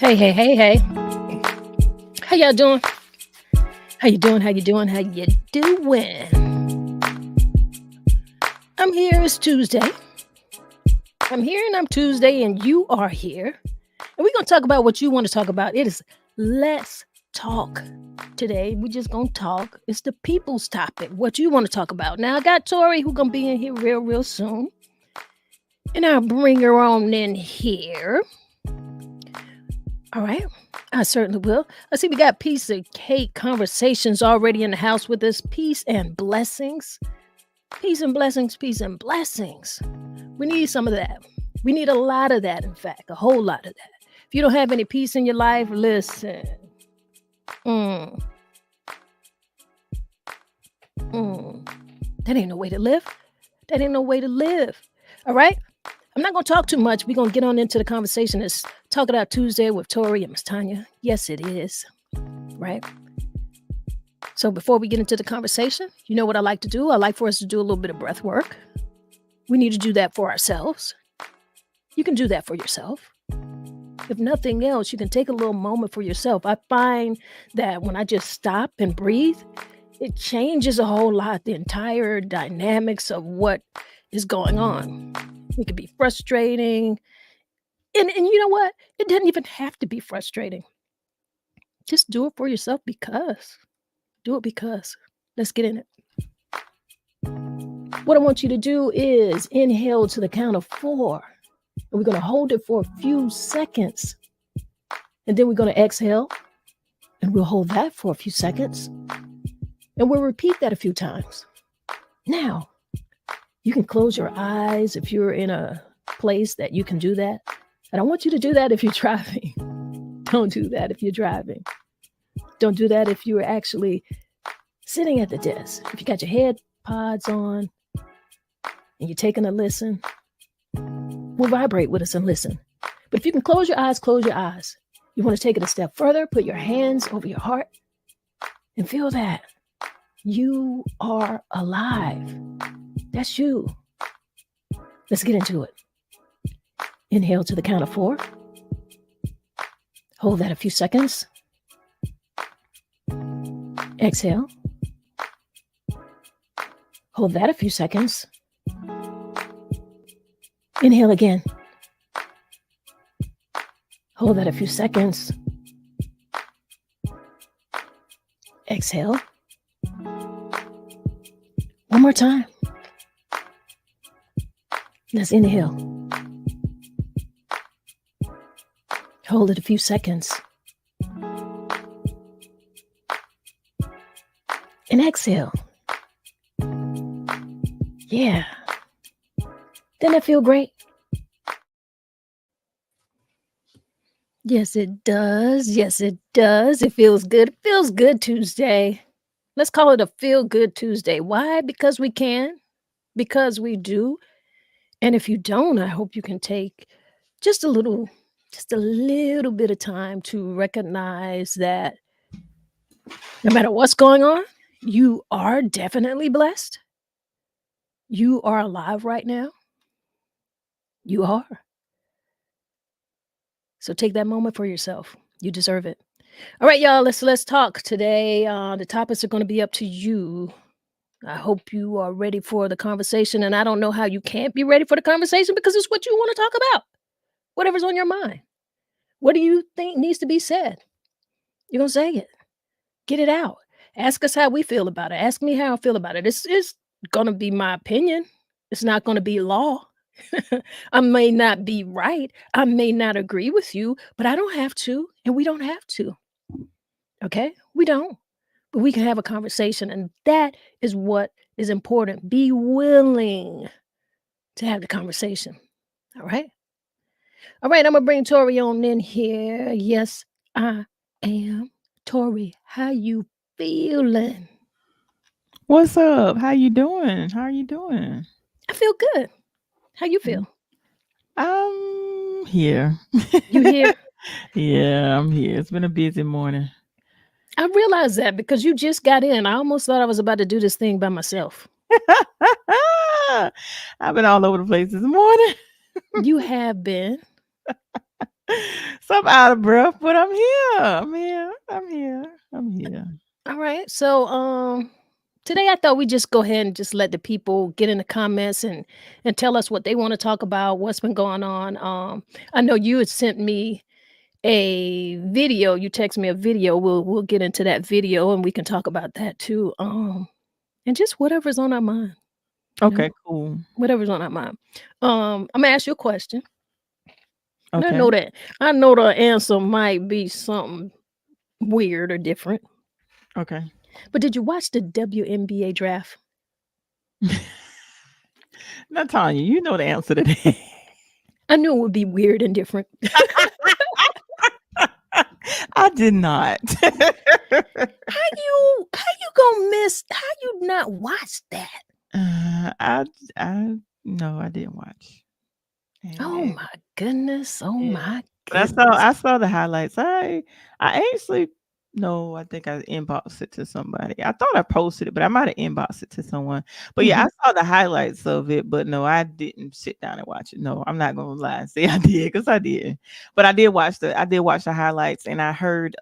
Hey, hey, hey, hey. How y'all doing? How you doing? How you doing? How you doing? I'm here. It's Tuesday. I'm here and I'm Tuesday and you are here. And we're going to talk about what you want to talk about. It is Let's Talk. Today, we're just going to talk. It's the people's topic, what you want to talk about. Now, I got Tori who's going to be in here real soon. And I'll bring her on in here. All right. I certainly will. I see we got piece of cake conversations already in the house with us. Peace and blessings. Peace and blessings. Peace and blessings. We need some of that. We need a lot of that, in fact, a whole lot of that. If you don't have any peace in your life, listen. That ain't no way to live. That ain't no way to live. All right? I'm not going to talk too much. We're going to get on into the conversation. It's Talk It Out Tuesday with Tori and MsTonya. Yes, it is. Right? So before we get into the conversation, you know what I like to do? I like for us to do a little bit of breath work. We need to do that for ourselves. You can do that for yourself. If nothing else, you can take a little moment for yourself. I find that when I just stop and breathe, it changes a whole lot, the entire dynamics of what is going on. It can be frustrating. And you know what? It doesn't even have to be frustrating. Just do it for yourself because. Do it because. Let's get in it. What I want you to do is inhale to the count of 4. And we're going to hold it for a few seconds. And then we're going to exhale. And we'll hold that for a few seconds. And we'll repeat that a few times. Now, you can close your eyes if you're in a place that you can do that. I don't want you to do that if you're driving. Don't do that if you're driving. Don't do that if you're actually sitting at the desk. If you got your head pods on and you're taking a listen, we'll vibrate with us and listen. But if you can close your eyes, close your eyes. You want to take it a step further, put your hands over your heart and feel that you are alive. That's you. Let's get into it. Inhale to the count of 4. Hold that a few seconds. Exhale. Hold that a few seconds. Inhale again. Hold that a few seconds. Exhale. One more time. Let's inhale. Hold it a few seconds. And exhale. Yeah. Doesn't that feel great? Yes, it does. Yes, it does. It feels good. It feels good Tuesday. Let's call it a feel good Tuesday. Why? Because we can. Because we do. And if you don't, I hope you can take just a little bit of time to recognize that no matter what's going on, you are definitely blessed. You are alive right now. You are. So take that moment for yourself. You deserve it. All right, y'all, let's talk today. The topics are going to be up to you. I hope you are ready for the conversation. And I don't know how you can't be ready for the conversation because it's what you want to talk about. Whatever's on your mind. What do you think needs to be said? You're going to say it. Get it out. Ask us how we feel about it. Ask me how I feel about it. It's going to be my opinion. It's not going to be law. I may not be right. I may not agree with you, but I don't have to, and we don't have to. Okay? We don't. But we can have a conversation, and that is what is important. Be willing to have the conversation. All right? All right, I'm going to bring Tori on in here. Yes, I am. Tori, how you feeling? What's up? How you doing? How are you doing? I feel good. How you feel? I'm here. You here? Yeah, I'm here. It's been a busy morning. I realized that because you just got in. I almost thought I was about to do this thing by myself. I've been all over the place this morning. You have been. So I'm out of breath, but I'm here. I'm here. I'm here. I'm here. All right. So today I thought we'd just go ahead and just let the people get in the comments and tell us what they want to talk about, what's been going on. I know you had sent me a video. You text me a video. We'll get into that video and we can talk about that too. And just whatever's on our mind, you know, Okay, cool. whatever's on our mind. I'm gonna ask you a question. And Okay. I know the answer might be something weird or different. Okay. But did you watch the WNBA draft? Now, Tanya, you know the answer to that. I knew it would be weird and different. I did not. How you gonna miss how you not watch that? I no, I didn't watch. Oh And my goodness. Oh yeah, my but I saw goodness. I saw the highlights. I actually no, I think I inboxed it to somebody. I thought I posted it, but I might have inboxed it to someone. But yeah, Mhm. I saw the highlights of it, but no, I didn't sit down and watch it. No, I'm not gonna lie and say I did because I didn't. But I did watch the highlights and I heard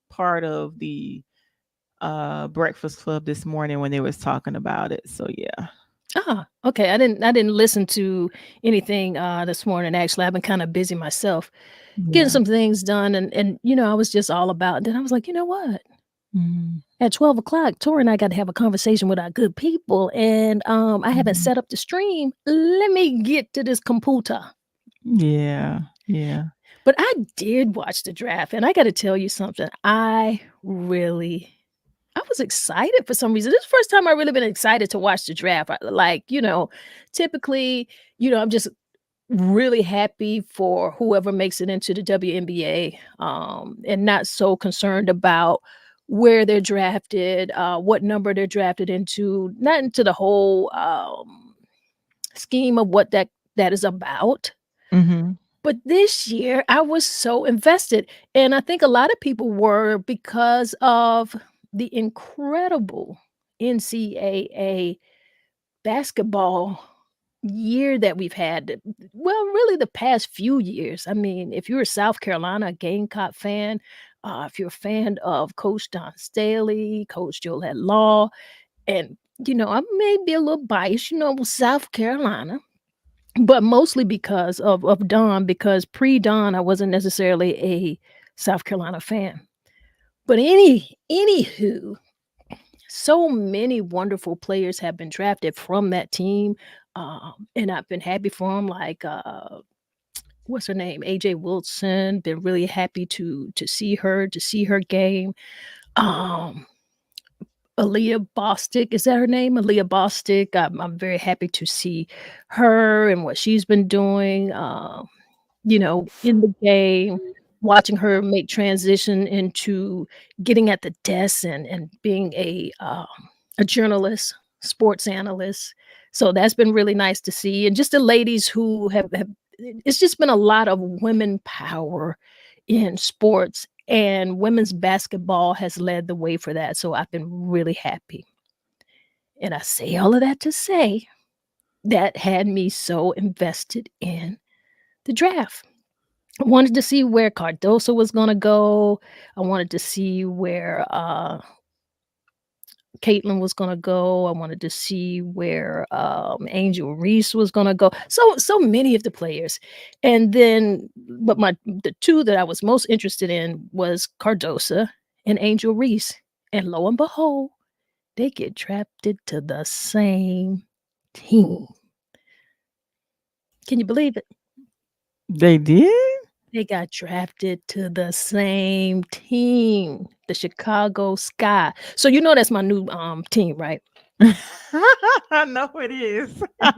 part of the Breakfast Club this morning when they was talking about it. So yeah. Okay. I didn't listen to anything this morning. Actually, I've been kind of busy myself, getting Yeah. some things done and I was just all about. Then I was like, you know what? Mhm. At 12 o'clock, Tori and I got to have a conversation with our good people, and I haven't Mhm. set up the stream. Let me get to this computer. Yeah. Yeah. But I did watch the draft, and I gotta tell you something, I was excited for some reason. This is the first time I really been excited to watch the draft. Typically, I'm just really happy for whoever makes it into the WNBA, and not so concerned about where they're drafted, what number they're drafted into, not into the whole, scheme of what that is about. Mhm. But this year, I was so invested, and I think a lot of people were because of the incredible NCAA basketball year that we've had. Well, really the past few years. I mean, if you're a South Carolina Gamecock fan, if you're a fan of Coach Don Staley, Coach Jolette Law, and, I may be a little biased, with South Carolina. But mostly because of Don, because pre-Don, I wasn't necessarily a South Carolina fan. But anywho, so many wonderful players have been drafted from that team, and I've been happy for them. Like, what's her name? AJ Wilson. Been really happy to see her game. Um, Aaliyah Bostic, is that her name? Aaliyah Bostic. I'm very happy to see her and what she's been doing. In the game, watching her make transition into getting at the desk and being a journalist, sports analyst. So that's been really nice to see. And just the ladies who have it's just been a lot of women power in sports, and women's basketball has led the way for that. So I've been really happy. And I say all of that to say that had me so invested in the draft. I wanted to see where Cardoso was gonna go. I wanted to see where, Caitlin was gonna go. I wanted to see where, Angel Reese was gonna go. So many of the players. And then but the 2 that I was most interested in was Cardosa and Angel Reese. And lo and behold, they get drafted to the same team. Can you believe it? They did? They got drafted to the same team, the Chicago Sky. So you know that's my new, team, right? I know it is. I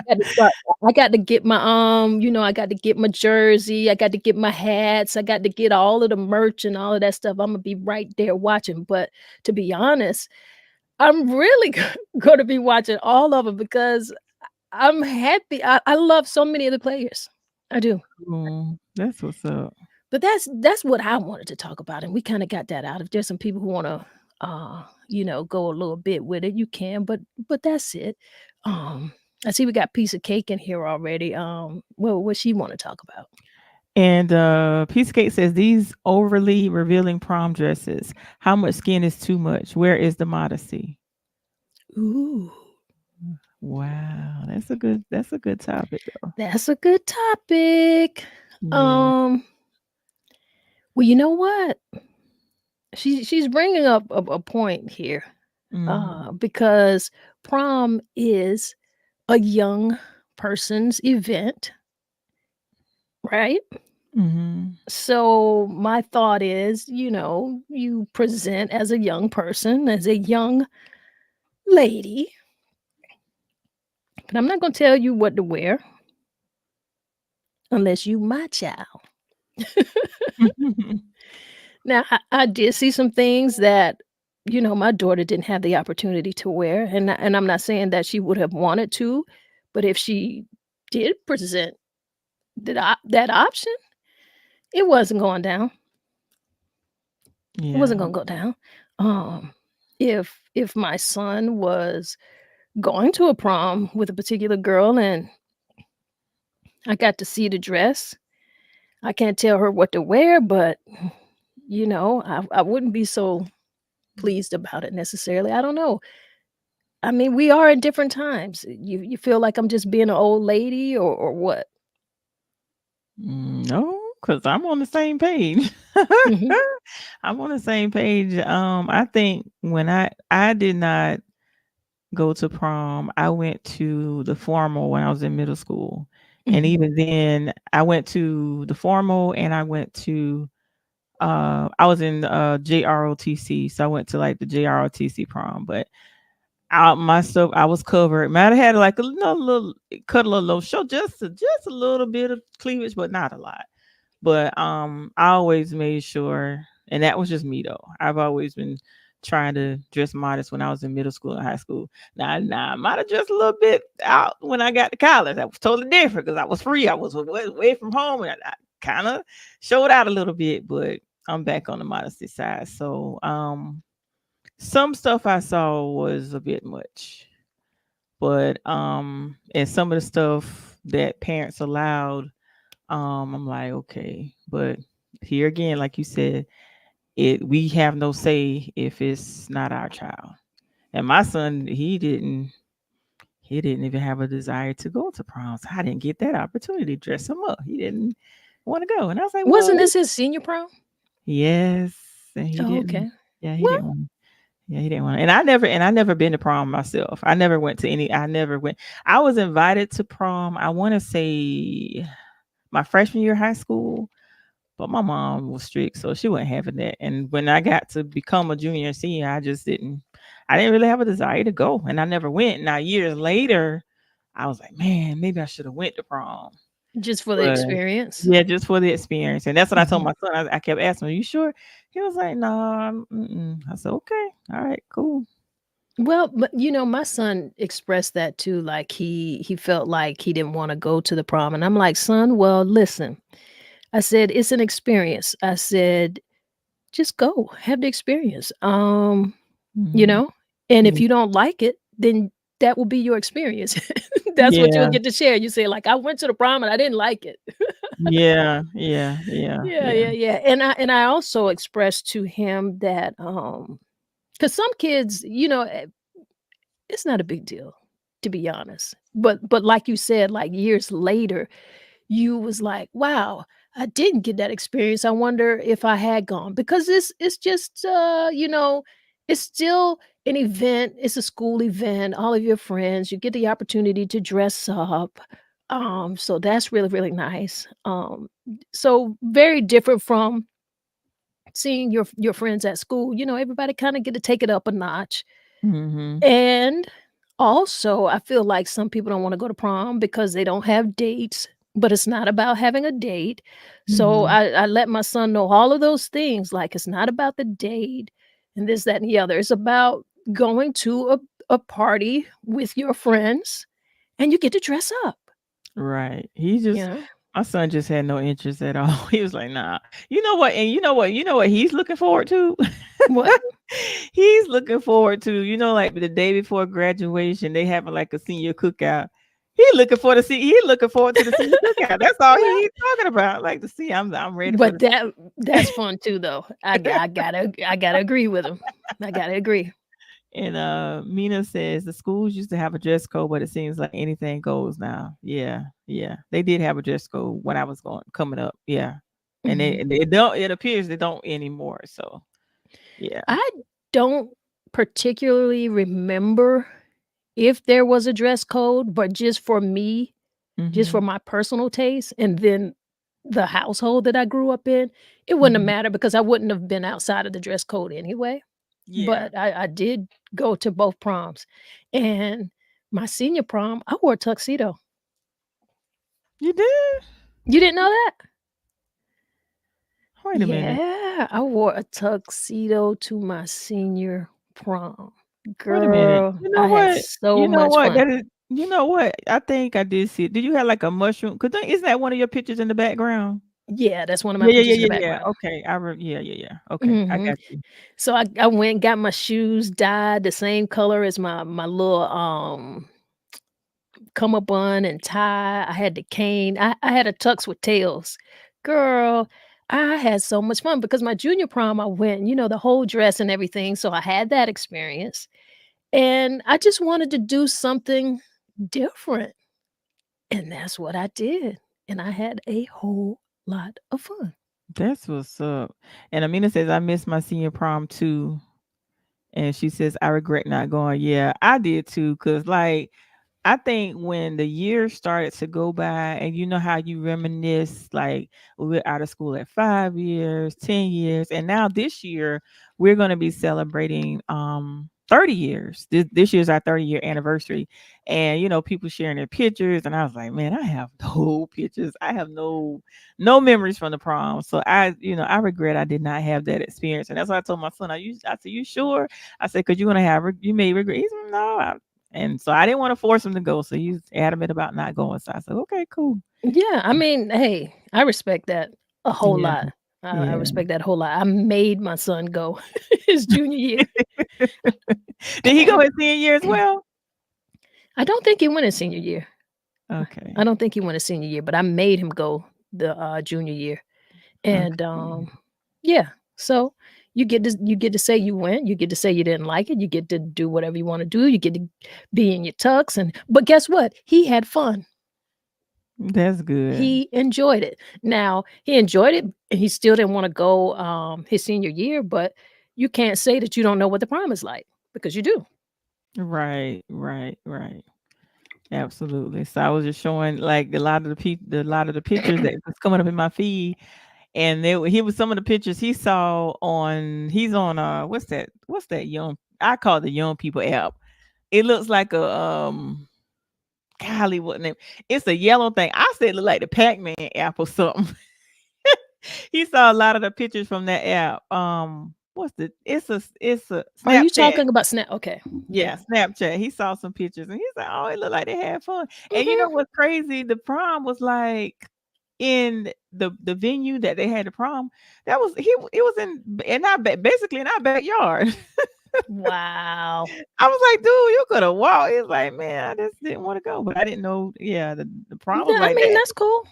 got to start I got to get my, I got to get my jersey, I got to get my hats, I got to get all of the merch and all of that stuff. Imma be right there watching, but to be honest, I'm really gonna be watching all of them because I'm happy. I love so many of the players. I do. That's what's up. But that's what I wanted to talk about, and we kinda got that out. If there's some people who wanna, go a little bit with it, you can, but that's it. Um, I see we got piece of cake in here already. Well, what she want to talk about? And Piece of Cake says these overly revealing prom dresses. How much skin is too much? Where is the modesty? Ooh, Wow, that's a good topic though. that's a good topic. Yeah. Um, well, you know what? She's bringing up a point here, Mm-hmm. because prom is a young person's event, right? Mm-hmm. So my thought is, you present as a young person, as a young lady, but I'm not going to tell you what to wear unless you my child. Now, I did see some things that, my daughter didn't have the opportunity to wear, and I'm not saying that she would have wanted to, but if she did present that option, it wasn't going down. It wasn't Yeah. gonna go down. Um, if my son was going to a prom with a particular girl and I got to see the dress, I can't tell her what to wear, but I wouldn't be so pleased about it necessarily. I don't know. I mean, we are in different times. You feel like I'm just being an old lady or what? No, because I'm on the same page. Mhm. I'm on the same page. I think when I did not go to prom, I went to the formal when I was in middle school. And Mhm. even then I went to the formal and I went to I was in JROTC, so I went to like the JROTC prom, but out my stuff I was covered. Might have had like a little cut a little low show, just a little bit of cleavage, but not a lot. But I always made sure, and that was just me though. I've always been trying to dress modest when I was in middle school and high school. Now I might have dressed a little bit out when I got to college. That was totally different because I was free. I was away from home, and I kind of showed out a little bit. But I'm back on the modesty side. So some stuff I saw was a bit much, but and some of the stuff that parents allowed, I'm like, okay, but here again, like you said, we have no say if it's not our child. And my son, he didn't even have a desire to go to prom. So I didn't get that opportunity to dress him up. He didn't want to go. And I was like, well, Wasn't this his senior prom? yes. And he Oh, didn't. okay. Yeah, he Well, didn't want. Yeah, he didn't want. And I never been to prom myself. I never went to any. I never went. I was invited to prom. I want to say my freshman year of high school, but my mom was strict, so she wasn't having that. And when I got to become a junior and senior, I just didn't. I didn't really have a desire to go, and I never went. Now years later, I was like, man, maybe I should have went to prom. just for the But experience. yeah, just for the experience, and that's what I told Mhm. my son. I kept asking, "Are you sure?" He was like, "No." I said, "Okay, all right, cool." Well, but my son expressed that too. Like he felt like he didn't want to go to the prom, and I'm like, son, well, listen. I said it's an experience. I said just go, have the experience. You Mhm. know, and if Yeah. you don't like it, then that will be your experience. That's what you'll Yeah. get to share. You say like, I went to the prom and I didn't like it. Yeah. Yeah. Yeah. Yeah, Yeah. yeah, yeah. And I also expressed to him that because some kids, it's not a big deal, to be honest. But like you said, like years later, you was like, "Wow, I didn't get that experience. I wonder if I had gone." Because it's just it's still an event. It's a school event. All of your friends, you get the opportunity to dress up. So that's really, really nice. So very different from seeing your friends at school. Everybody kind of get to take it up a notch. Mhm. And also, I feel like some people don't wanna go to prom because they don't have dates, but it's not about having a date. So Mhm. I let my son know all of those things, like, it's not about the date and this, that, and the other. It's about going to a party with your friends, and you get to dress up, Right. you know? My son just had no interest at all. He was like, "Nah." You know what? And you know what he's looking forward to? What? He's looking forward to, like the day before graduation, they having like a senior cookout. He looking for to see. He looking forward to the senior cookout. That's all he's talking about. Like to see. I'm ready for But the. that's fun too, though. I gotta agree with him. I gotta agree. And Mina says the schools used to have a dress code, but it seems like anything goes now. Yeah, yeah. They did have a dress code when I was going coming up. Yeah. Mhm. And they don't, it appears they don't anymore. So yeah. I don't particularly remember if there was a dress code, but just for me, just for Hmm. my personal taste, and then the household that I grew up in, it wouldn't have Hmm. mattered because I wouldn't have been outside of the dress code anyway. Yeah. But I did go to both proms, and my senior prom, I wore a tuxedo. You did? You didn't know that? Wait a minute. Yeah, I wore a tuxedo to my senior prom. Wait a minute. Girl, You know I had what? so You know much what? fun. That is. You know what? I think I did see it. Did you have like a mushroom? Cause isn't that one of your pictures in the background? Yeah, that's one of my Yeah, yeah, pictures in yeah, the yeah, yeah. background. Okay, yeah, yeah, yeah. Okay, I Mhm. got you. So I went and got my shoes dyed the same color as my little, cummerbund and tie. I had the cane. I had a tux with tails. Girl, I had so much fun because my junior prom, I went, the whole dress and everything, so I had that experience, and I just wanted to do something different, and that's what I did, and I had a whole lot of fun. That's what's up. And Amina says, I miss my senior prom too. And she says, I regret not going. Yeah, I did too. Cause like I think when the years started to go by, and you know how you reminisce, like we're out of school at 5 years, 10 years, and now this year we're going to be celebrating 30 years. This year's our 30-year anniversary, and people sharing their pictures, and I was like, man, I have no pictures, I have no memories from the prom, so I regret I did not have that experience, and that's why I told my son, I said, you sure? I said, because you're gonna you may regret. He said, no, and so I didn't want to force him to go. So he's adamant about not going. So I said, okay, cool. Yeah, I mean, hey, I respect that a whole Yeah. lot. I Yeah. respect that a whole lot. I made my son go his junior year. Did he go his senior year as well? I don't think he went his senior year. I Okay. don't think he went his senior year, but I made him go the, junior year, and, Okay. yeah, so you get to say you went, you get to say you didn't like it, you get to do whatever you wanna do, you get to be in your tux, but guess what? He had fun. That's good. He enjoyed it. Now, he enjoyed it, and he still didn't wanna go, his senior year, but you can't say that you don't know what the prom is like, because you do. Right, right, right. Absolutely. So I was just showing like a lot of the pictures that was coming up in my feed, and he was some of the pictures he saw on. He's on what's that young? I call it the young people app. It looks like a golly, what name? It's a yellow thing. I said it looked like the Pac-Man app or something. He saw a lot of the pictures from that app. What's the? It's a Are you Snapchat. talking about Snap? Okay, yeah. Yeah, Snapchat. He saw some pictures and he's like, "Oh, it looked like they had fun." And you know Mhm. what's crazy? The prom was like in the venue that they had the prom. That was it was in our basically in our backyard. Wow. I was like, "Dude, you could have walked." It's like, man, I just didn't want to go, but I didn't know. Yeah, the prom was Yeah, I like mean, that. that's cool.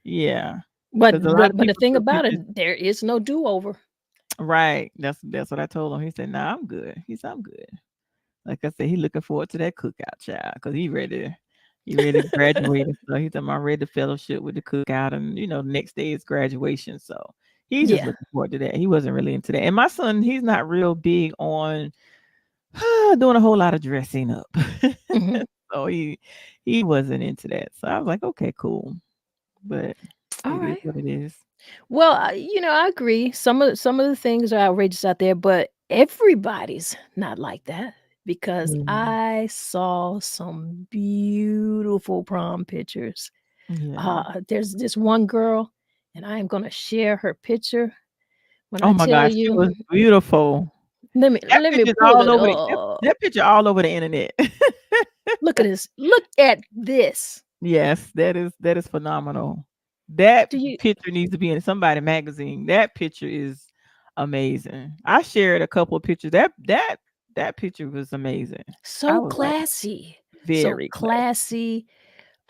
Yeah, But because a lot of but the people thing took about pictures. it, there is no do-over. Right. That's what I told him. He said, "Nah, I'm good." He said, "I'm good." Like I said, he looking forward to that cookout, child, because he ready to graduate and stuff. He's talking about ready to fellowship with the cookout, and next day is graduation. So he's just Yeah. looking forward to that. He wasn't really into that. And my son, he's not real big on doing a whole lot of dressing up. Mhm. So he wasn't into that. So I was like, okay, cool. But it is Alright. what it is. Well, I agree. Some of the things are outrageous out there, but everybody's not like that because Yeah. I saw some beautiful prom pictures. Yeah. There's this one girl, and I am gonna share her picture. When I Oh my tell gosh, she you, was beautiful. let me That let me picture's pull all it over the up. that picture all over the internet. Look at this. Look at this. Yes, that is phenomenal. That Do you picture needs to be in somebody magazine. That picture is amazing. I shared a couple of pictures. That picture was amazing. I so was like classy. So very classy. classy.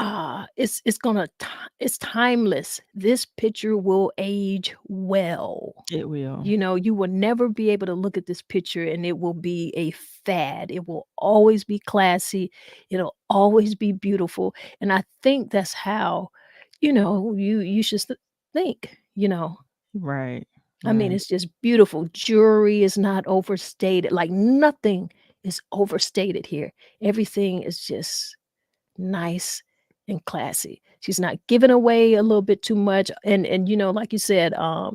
it's timeless. This picture will age well. It will. You know, you will never be able to look at this picture and it will be a fad. It will always be classy. It'll always be beautiful. And I think that's how, you should think. Right. I mean, Right. it's just beautiful. Jewelry is not overstated. Like nothing is overstated here. Everything is just nice and classy. She's not giving away a little bit too much. And like you said, a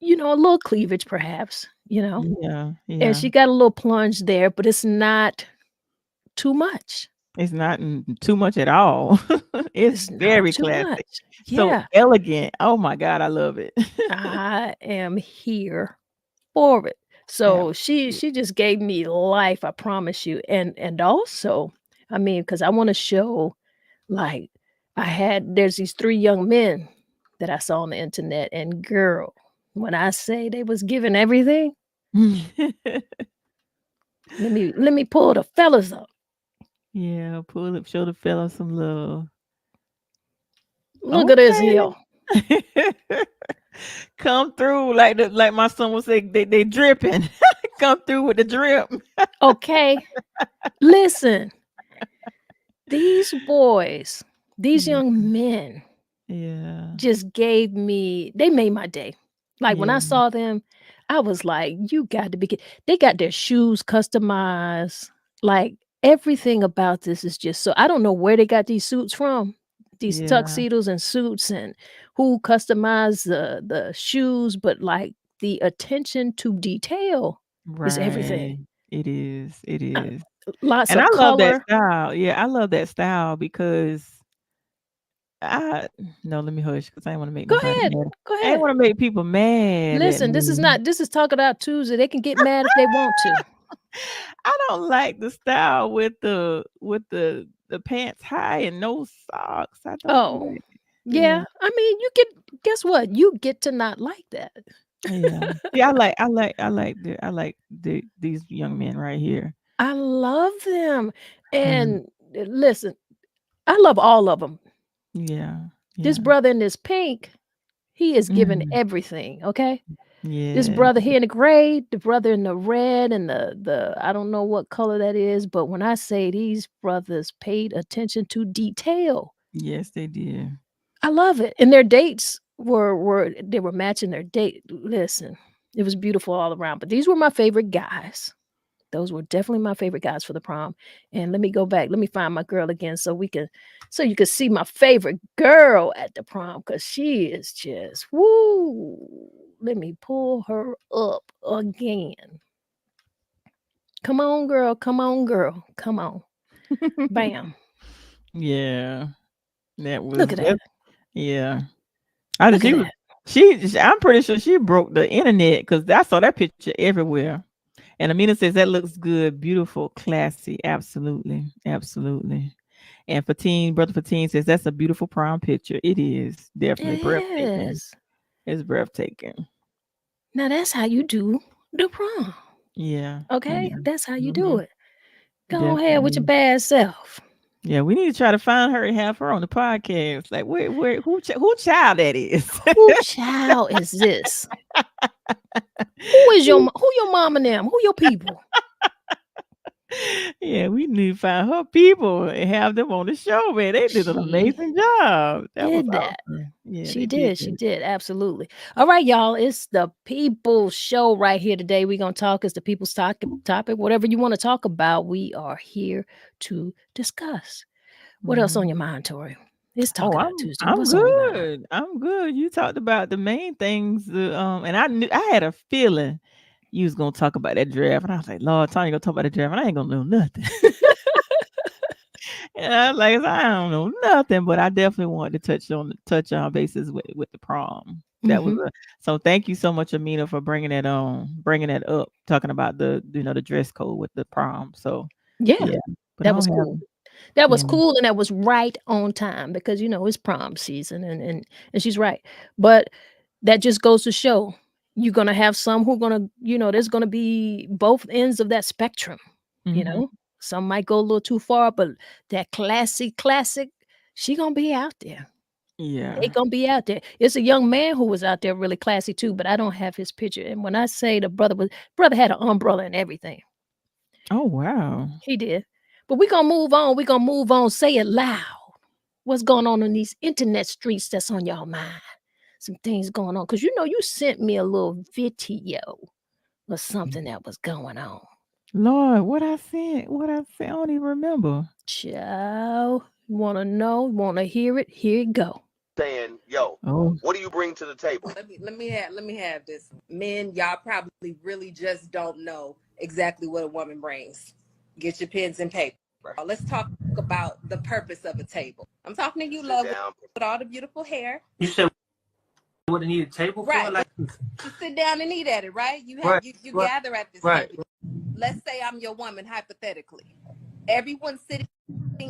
little cleavage perhaps. Yeah. And Yeah. she got a little plunge there, but it's not too much. It's not too much at all. It's It's not very too classic. much. So Yeah. elegant. Oh my God, I love it. I am here for it. So Absolutely. she just gave me life, I promise you. And also, I mean, because I want to show like there's these three young men that I saw on the internet, and girl, when I say they was giving everything, let me pull the fellas up. Yeah, pull up, show the fella some love. Look at this Okay. here. Come through like my son would say, they dripping. Come through with the drip. Okay. Listen, these boys, these Yeah. young men Yeah. they made my day. Like when Yeah. I saw them, I was like, you got to be they got their shoes customized. Like everything about this is just so I don't know where they got these suits from. These Yeah. tuxedos and suits and who customized the shoes, but like the attention to detail is everything. Right. It is. It Uh, is. Lots And I of love that color. style. Yeah, I love that style because I no, let me hush because I ain't want to make Go nobody ahead. mad. Go I ain't ahead. want to make people mad at Listen, me. this is Talk It Out Tuesday. They can get mad if they want to. I don't like the style with the pants high and no socks. I don't Oh, like it. yeah. Yeah. I mean, you get guess what? You get to not like that. Yeah. Yeah, I like these young men right here. I love them. Mhm. And listen, I love all of them. Yeah. This Yeah. brother in this pink, he is giving Mhm. everything, okay? This Yeah. brother here in the gray, the brother in the red and the I don't know what color that is, but when I say these brothers paid attention to detail, Yes, they did. I love it. And their dates were matching their date. Listen, it was beautiful all around. But these were my favorite guys. Those were definitely my favorite guys for the prom. And let me go back. Let me find my girl again so you can see my favorite girl at the prom because she is just woo. Let me pull her up again. Come on, girl. Come on, girl. Come on. Bam. Yeah. That Look was at that. that. Yeah. I Look at she was that. I'm pretty sure she broke the internet because I saw that picture everywhere. And Amina says that looks good, beautiful, classy. Absolutely. Absolutely. And Brother Fatine says that's a beautiful prom picture. It is It definitely breathtaking. is. It's breathtaking. Now that's how you do the prom. Yeah. Okay? Yeah. That's how you do Hmm. it. Go ahead with your Definitely. bad self. Yeah, we need to try to find her and have her on the podcast. Like, who child that is? Who child is this? Who is who your mom and them? Who your people? Yeah, we need to find her people and have them on the show, man. They did an She amazing job. That was did that. awesome. Yeah, She they did did. She good. did. Absolutely. All right, y'all. It's the people show right here today. We're going to talk. It's the people's topic. Whatever you want to talk about, we are here to discuss. What else on Mhm. your mind, Tori? It's Oh, Talking Out Tuesday. I'm What's on your mind? good. I'm good. You talked about the main things, and I had a feeling you was gonna talk about that draft, and I was like, Lord, Tanya gonna talk about the draft, and I ain't gonna know nothing. And I was like, I don't know nothing, but I definitely wanted to touch on bases with the prom. That was Hmm. so. Thank you so much, Amina, for bringing that up, talking about the dress code with the prom. So Yeah, yeah, but I that was don't have cool. That was yeah. cool, and that was right on time because it's prom season, and she's right. But that just goes to show you're gonna have some who gonna, there's gonna be both ends of that spectrum. You Hmm. know, some might go a little too far, but that classic, she gonna be out there. Yeah. They gonna be out there. It's a young man who was out there really classy too, but I don't have his picture. And when I say the brother had an umbrella and everything. Oh wow. He did. But we gonna move on. We gonna move on. Say it loud. What's going on in these internet streets that's on y'all mind? Some things going on. Cause you know you sent me a little video or something that was going on. Lord, what I said? What I said? I don't even remember. Child, you wanna know? Wanna hear it? Here you go. Saying, yo, Oh. what do you bring to the table? Let me have this. Men, y'all probably really just don't know exactly what a woman brings. Get your pens and paper. Let's talk about the purpose of a table. I'm talking to you, Sit love, down. with all the beautiful hair. You said what they need a table Right. for? Like, To sit down and eat at it, right? You have Right, you right, gather at this right. table. Let's say I'm your woman, hypothetically. Everyone sitting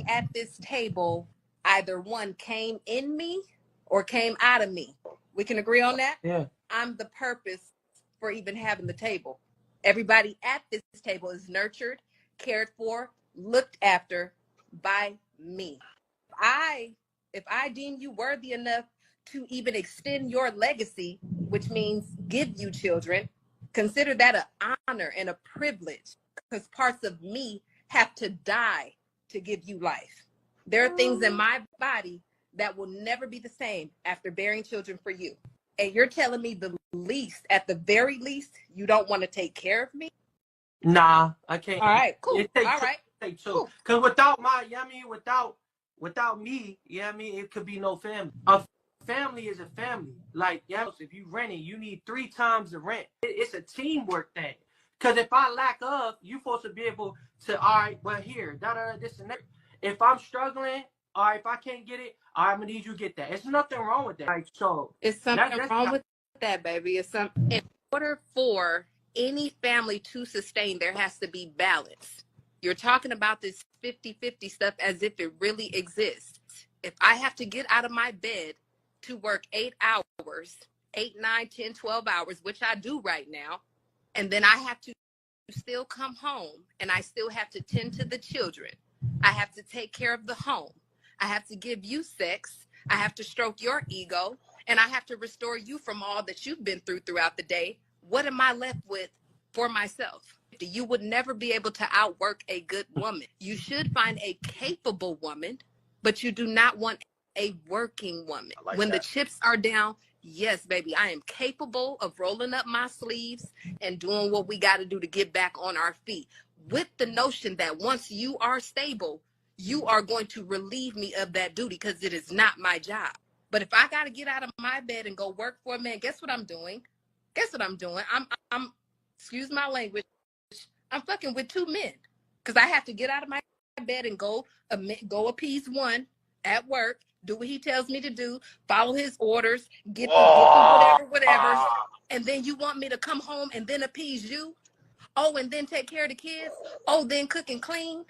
at this table, either one came in me or came out of me. We can agree on that? Yeah. I'm the purpose for even having the table. Everybody at this table is nurtured, cared for, looked after by me. If I deem you worthy enough to even extend your legacy, which means give you children, consider that an honor and a privilege, because parts of me have to die to give you life. There are things in my body that will never be the same after bearing children for you. And you're telling me the least, at the very least, you don't want to take care of me? Nah, I can't. All right, cool. It takes All right, take two. cool. Cause without my, you know what I mean, without me, you know what I mean, it could be no family. A family is a family. Like, yeah, if you rent it, you need 3 times the rent. It's a teamwork thing. Cause if I lack of, you supposed to be able to, all right, well here, this and that. If I'm struggling, all right, if I can't get it, all right, I'm gonna need you to get that. It's nothing wrong with that. Like, so It's something that's wrong with that, baby. It's something. In order for any family to sustain, there has to be balance. You're talking about this 50-50 stuff as if it really exists. If I have to get out of my bed to work 8 hours, 8, 9, 10, 12 hours, which I do right now, and then I have to still come home and I still have to tend to the children. I have to take care of the home. I have to give you sex. I have to stroke your ego, and I have to restore you from all that you've been through throughout the day. What am I left with for myself? You would never be able to outwork a good woman. You should find a capable woman, but you do not want a working woman. Like when that. The chips are down, yes, baby, I am capable of rolling up my sleeves and doing what we got to do to get back on our feet, with the notion that once you are stable, you are going to relieve me of that duty, because it is not my job. But if I got to get out of my bed and go work for a man, guess what I'm doing? I'm excuse my language, I'm fucking with 2 men, because I have to get out of my bed and go appease one at work, do what he tells me to do, follow his orders, get the whatever. And then you want me to come home and then appease you? Oh, and then take care of the kids? Oh, then cook and clean?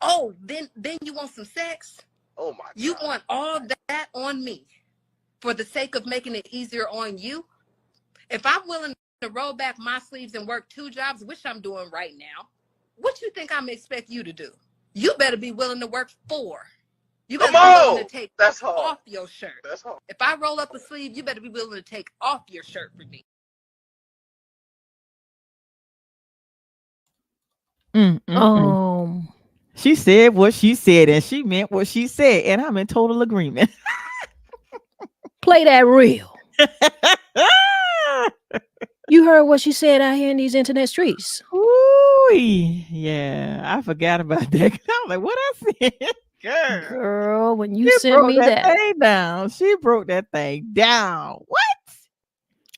Oh, then you want some sex? Oh my God. You want all that on me for the sake of making it easier on you? If I'm willing to roll back my sleeves and work 2 jobs, which I'm doing right now, what you think I'm gonna expect you to do? You better be willing to work 4. You better be willing to take off your shirt. That's hard. If I roll up a sleeve, you better be willing to take off your shirt for me. She said what she said, and she meant what she said, and I'm in total agreement. Play that reel. You heard what she said out here in these internet streets. Ooh, yeah, I forgot about that. I was like, what I said? Girl, when you sent me that thing down, she broke that thing down. What?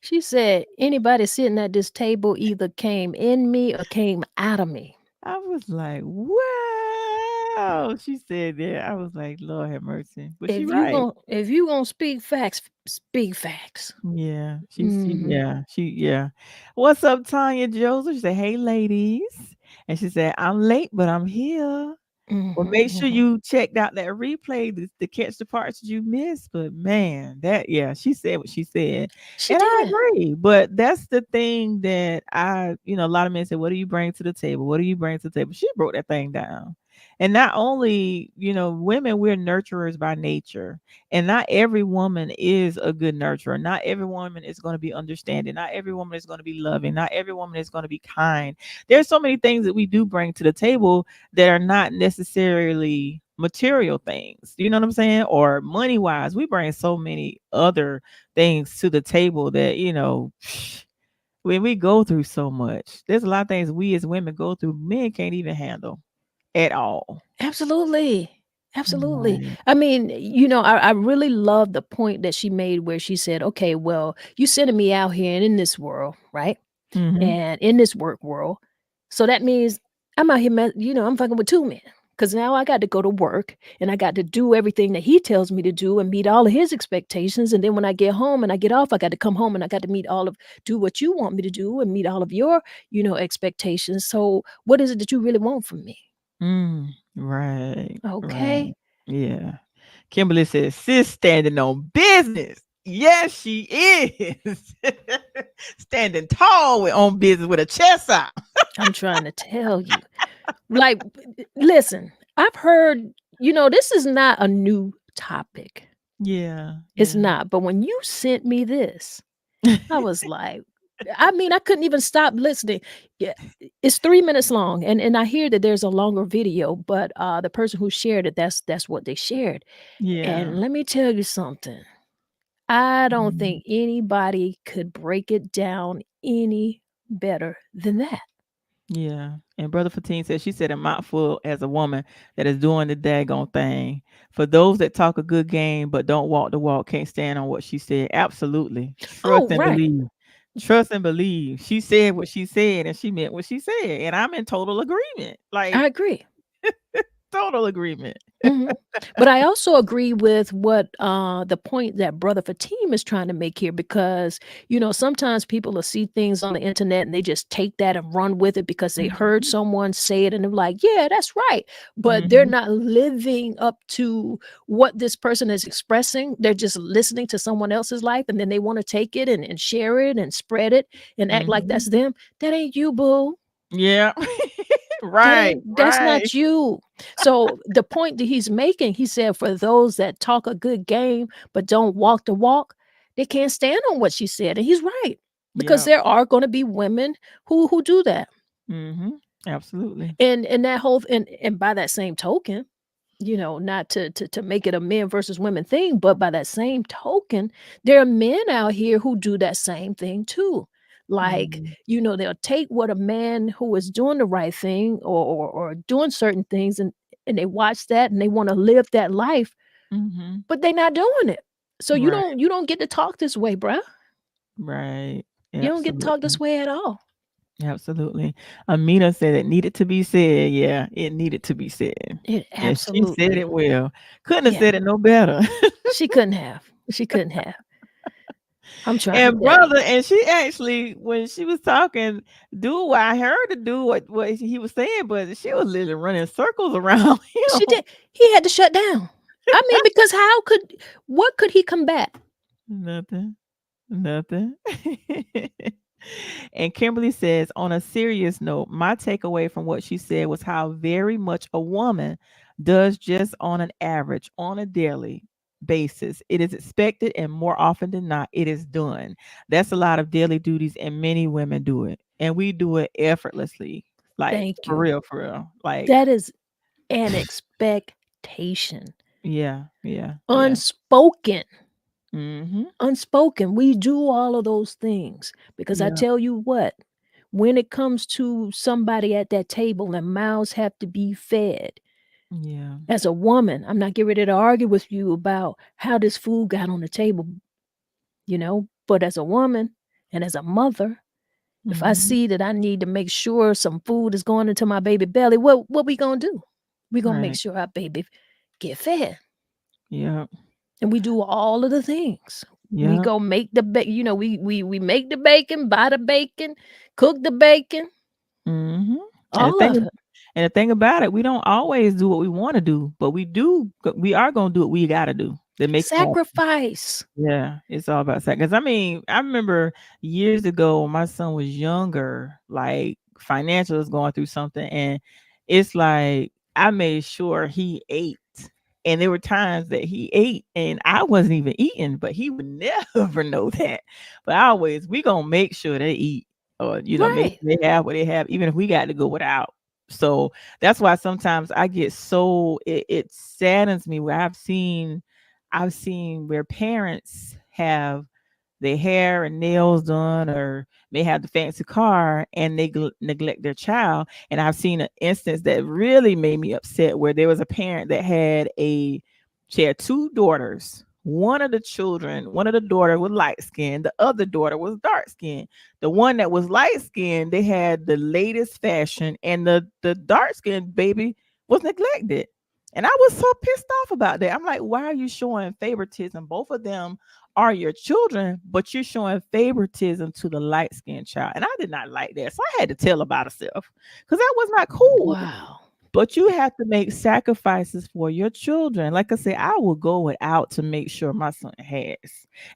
She said anybody sitting at this table either came in me or came out of me. I was like, wow. She said that. I was like, Lord have mercy. But she right. If you gonna speak facts, speak facts. Yeah. Yeah. What's up, Tanya Joseph? She said, hey, ladies. And she said, I'm late, but I'm here. Well, Mhm, make sure mhm. you checked out that replay to catch the parts that you missed. But man, she said what she said. She And I did. agree. But that's the thing that a lot of men say, what do you bring to the table? What do you bring to the table? She broke that thing down. And not only, women, we're nurturers by nature. And not every woman is a good nurturer. Not every woman is going to be understanding. Not every woman is going to be loving. Not every woman is going to be kind. There's so many things that we do bring to the table that are not necessarily material things. You know what I'm saying? Or money wise, we bring so many other things to the table that, when we go through so much, there's a lot of things we as women go through, men can't even handle at all. Absolutely. Absolutely. Right. I mean, I really love the point that she made where she said, okay, well, you sending me out here and in this world, right? Mm-hmm. And in this work world. So that means I'm out here, I'm fucking with two men. Because now I got to go to work and I got to do everything that he tells me to do and meet all of his expectations. And then when I get home and I get off, I got to come home and I got to do what you want me to do and meet all of your, expectations. So what is it that you really want from me? Right. Right. Okay. Yeah. Kimberly says, sis standing on business. Yes, she is. Standing tall on business with a chest out. I'm trying to tell you. Like, listen, I've heard, this is not a new topic. Yeah. It's Yeah. not. But when you sent me this, I was like, I mean, I couldn't even stop listening. Yeah, it's 3 minutes long, and I hear that there's a longer video, but the person who shared it, that's what they shared. Yeah. And let me tell you something. I don't Mhm. think anybody could break it down any better than that. Yeah. And Brother Fatine said, she said, a mouthful as a woman that is doing the daggone thing. For those that talk a good game but don't walk the walk, can't stand on what she said. Absolutely. Trust Oh, and right. believe. Trust and believe. She said what she said and she meant what she said. And I'm in total agreement. I Like, agree. total agreement. Mhm. But I also agree with what the point that Brother Fatim is trying to make here because, sometimes people will see things on the internet and they just take that and run with it because they heard Mhm. someone say it and they're like, yeah, that's right. But they're Mhm. not living up to what this person is expressing. They're just listening to someone else's life and then they want to take it and share it and spread it and act like Mhm. that's them. That ain't you, boo. Yeah. That's Right. Right. not you. So the point that he's making, he said, for those that talk a good game but don't walk the walk, they can't stand on what she said. And he's right. Because Yeah. there are going to be women who do that. Mhm. Absolutely. And that whole and by that same token, not to make it a men versus women thing, but by that same token, there are men out here who do that same thing too. Like, Mhm. they'll take what a man who is doing the right thing or doing certain things and they watch that and they want to live that life, Mhm. but they're not doing it. So you Right. don't get to talk this way, bruh. Right. You don't get to talk this Absolutely. way at all. Absolutely. Amina said it needed to be said. Yeah, it needed to be said. It And she said absolutely. it well. Couldn't have Yeah. said it no better. She couldn't have. She couldn't have. I'm trying to And tell you. brother, and she actually, when she was talking, do what I heard to do what he was saying, but she was literally running circles around She him. did. He had to shut down. I mean, because what could he combat? Nothing. Nothing. And Kimberly says, on a serious note, my takeaway from what she said was how very much a woman does just on an average, on a daily basis. It is expected, and more often than not, it is done. That's a lot of daily duties, and many women do it. And we do it effortlessly. Like, Thank for you. real, for real. Like, That is an expectation. yeah, yeah, yeah. Unspoken. Mm-hmm. Unspoken. We do all of those things because I Yeah, tell you what, when it comes to somebody at that table and mouths have to be fed, yeah. as a woman, I'm not getting ready to argue with you about how this food got on the table, but as a woman and as a mother, if I Mm-hmm. see that I need to make sure some food is going into my baby belly, what we gonna do? We gonna make Right. sure our baby get fed, Yeah. and we do all of the things. We Yeah. go make the we make the bacon, buy the bacon, cook the bacon, Mhm. And the all thing of ab it. And the thing about it, we don't always do what we want to do, but we are going to do what we got to do to make it happen. Sacrifice. Yeah, it's all about sex. Because I mean, I remember years ago when my son was younger, like financial was going through something, and it's like I made sure he ate. And there were times that he ate and I wasn't even eating, but he would never know that. But we gonna make sure they eat, or make Right. sure they have what they have, even if we got to go without. So that's why sometimes I get it saddens me where I've seen where parents have their hair and nails done, or may have the fancy car, and they neglect their child. And I've seen an instance that really made me upset where there was a parent that she had two daughters. One of the daughter was light skinned, the other daughter was dark skinned. The one that was light skinned, they had the latest fashion, and the dark skinned baby was neglected. And I was so pissed off about that. I'm like, why are you showing favoritism? Both of them are your children, but you're showing favoritism to the light skinned child. And I did not like that. So I had to tell about herself because that was not cool. Wow. But you have to make sacrifices for your children. Like I said, I will go without to make sure my son has.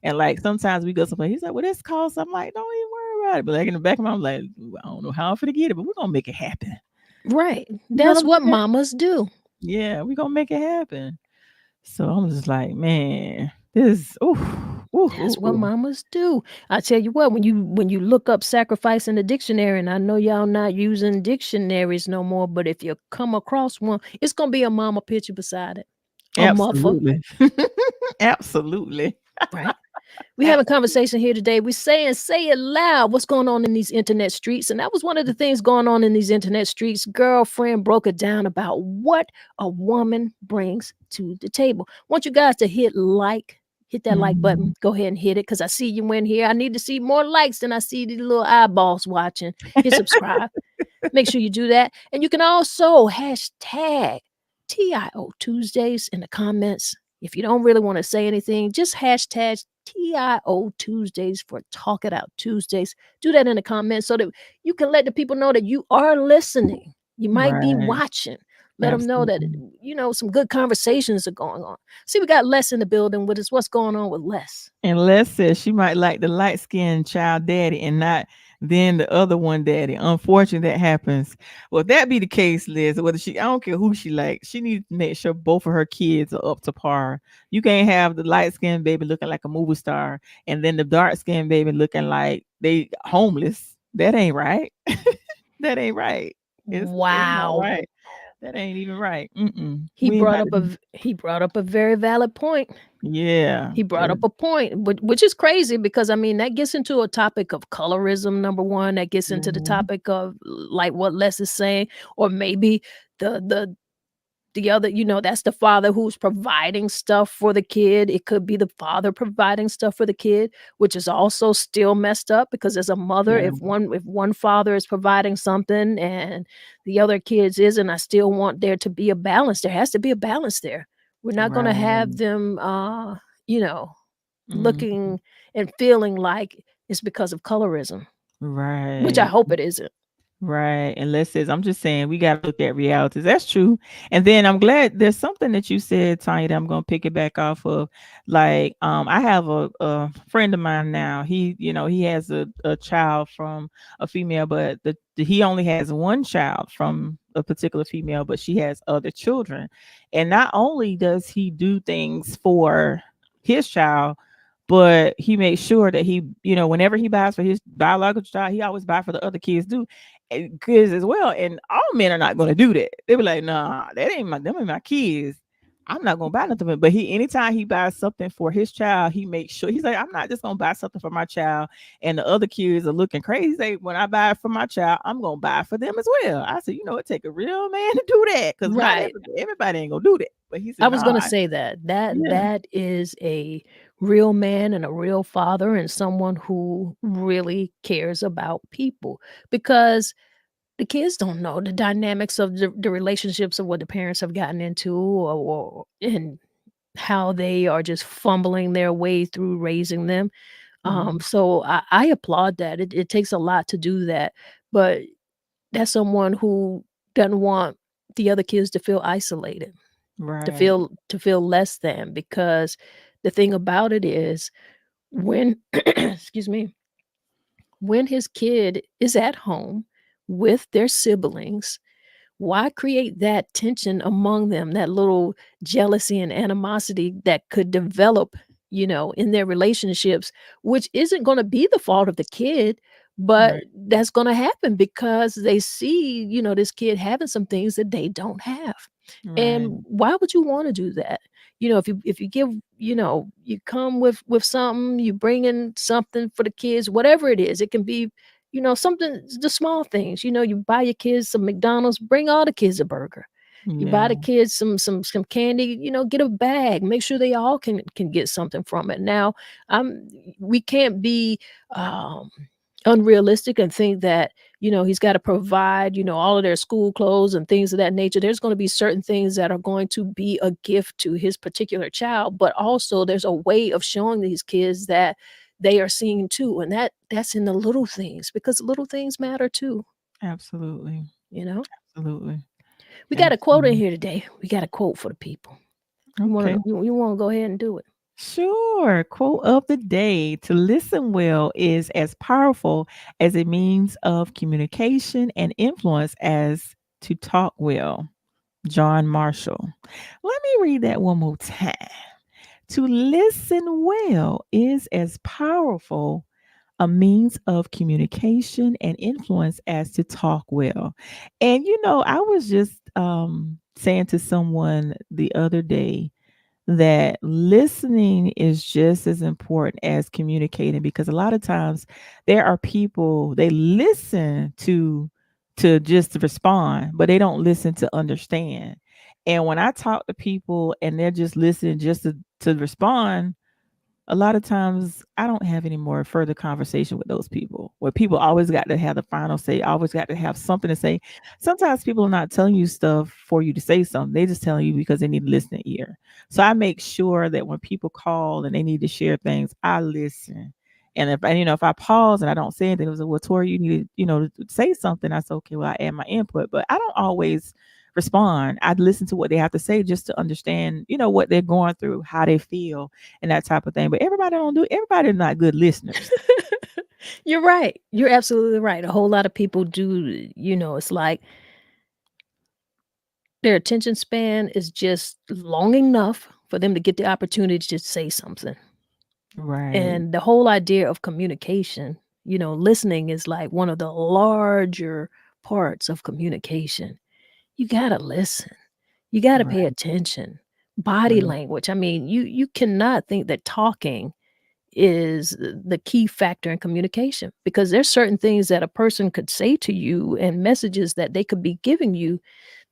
And like sometimes we go someplace, he's like, well, this costs. I'm like, don't even worry about it. But like in the back of my mind, I'm like, I don't know how I'm gonna get it, but we're gonna make it happen. Right. know That's what what I'm saying? mamas do. Yeah, we're gonna make it happen. So I'm just like, man, this That's what mamas do. I tell you what, when you look up sacrifice in the dictionary, and I know y'all not using dictionaries no more, but if you come across one, it's gonna be a mama picture beside it. A mother, Absolutely. Absolutely. right? We have a conversation here today. We're saying, say it loud, what's going on in these internet streets. And that was one of the things going on in these internet streets. Girlfriend broke it down about what a woman brings to the table. I want you guys to hit that like button. Go ahead and hit it, because I see you in here. I need to see more likes than I see the little eyeballs watching. Hit subscribe. Make sure you do that. And you can also hashtag TIO Tuesdays in the comments. If you don't really want to say anything, just hashtag TIO Tuesdays for Talk It Out Tuesdays. Do that in the comments so that you can let the people know that you are listening. You might be Right. watching. Let them know that, some good conversations are going on. See, we got Les in the building with us. What's going on with Les? And Les says she might like the light-skinned child daddy and not then the other one daddy. Unfortunately, that happens. Well, if that be the case, Liz, I don't care who she likes, she needs to make sure both of her kids are up to par. You can't have the light-skinned baby looking like a movie star and then the dark-skinned baby looking like they homeless. That ain't right. That ain't right. It's not right. That ain't even right. He brought up a very valid point. Yeah. He brought up a point, which is crazy, because I mean, that gets into a topic of colorism, number one. That gets into the topic of like what Les is saying, or maybe the other, that's the father who's providing stuff for the kid. It could be the father providing stuff for the kid, which is also still messed up, because as a mother, Yeah. if one father is providing something and the other kids isn't, I still want there to be a balance. There has to be a balance there. We're not going to have them, looking and feeling like it's because of colorism, Right. which I hope it isn't. Right. And Les says, I'm just saying we got to look at realities. That's true. And then I'm glad there's something that you said, Tanya, that I'm going to pick it back off of. Like, I have a friend of mine now. He has a child from a female, but he only has one child from a particular female, but she has other children. And not only does he do things for his child, but he makes sure that he, whenever he buys for his biological child, he always buys for the other kids as well. And all men are not going to do that. They be like, nah, them ain't my kids. I'm not going to buy nothing. But anytime he buys something for his child, he makes sure, he's like, I'm not just going to buy something for my child and the other kids are looking crazy. He's like, when I buy it for my child, I'm going to buy it for them as well. I said, it take a real man to do that, because not everybody ain't going to do that. But he said, I was going to say that is a real man and a real father, and someone who really cares about people, because the kids don't know the dynamics of the relationships of what the parents have gotten into, or and how they are just fumbling their way through raising them. So I applaud that. It takes a lot to do that, but that's someone who doesn't want the other kids to feel isolated, Right. to feel less than, because the thing about it is when excuse me, when his kid is at home with their siblings, why create that tension among them, that little jealousy and animosity that could develop, in their relationships, which isn't going to be the fault of the kid, but Right. that's going to happen because they see, this kid having some things that they don't have. Right. And why would you want to do that? If you give, you come with something, you bring in something for the kids, whatever it is, it can be, something, the small things, you buy your kids some McDonald's, bring all the kids a burger. You buy Yeah. the kids some candy, get a bag, make sure they all can get something from it. Now, we can't be unrealistic and think that, he's got to provide, all of their school clothes and things of that nature. There's going to be certain things that are going to be a gift to his particular child, but also there's a way of showing these kids that they are seeing too, and that's in the little things, because little things matter too. Absolutely. Absolutely. We got a quote in Absolutely. here today. We got a quote for the people. You want Okay. to you want to go ahead and do it? Sure. Quote of the day: to listen well is as powerful as a means of communication and influence as to talk well. John Marshall. Let me read that one more time. To listen well is as powerful a means of communication and influence as to talk well. And I was just saying to someone the other day that listening is just as important as communicating, because a lot of times there are people, they listen to just respond, but they don't listen to understand. And when I talk to people and they're just listening just to respond, a lot of times I don't have any more further conversation with those people, where people always got to have the final say, always got to have something to say. Sometimes people are not telling you stuff for you to say something. They just telling you because they need a listening ear. So I make sure that when people call and they need to share things, I listen. And if I pause and I don't say anything, it was like, well, Tori, you need to say something. I said, okay, well, I add my input, but I don't always respond. I listen to what they have to say just to understand, what they're going through, how they feel, and that type of thing. But everybody's not good listeners. You're right. You're absolutely right. A whole lot of people do, it's like their attention span is just long enough for them to get the opportunity to say something. Right. And the whole idea of communication, listening is like one of the larger parts of communication. You got to listen. You got to pay Right. attention. Body Right. language. I mean, you cannot think that talking is the key factor in communication, because there's certain things that a person could say to you and messages that they could be giving you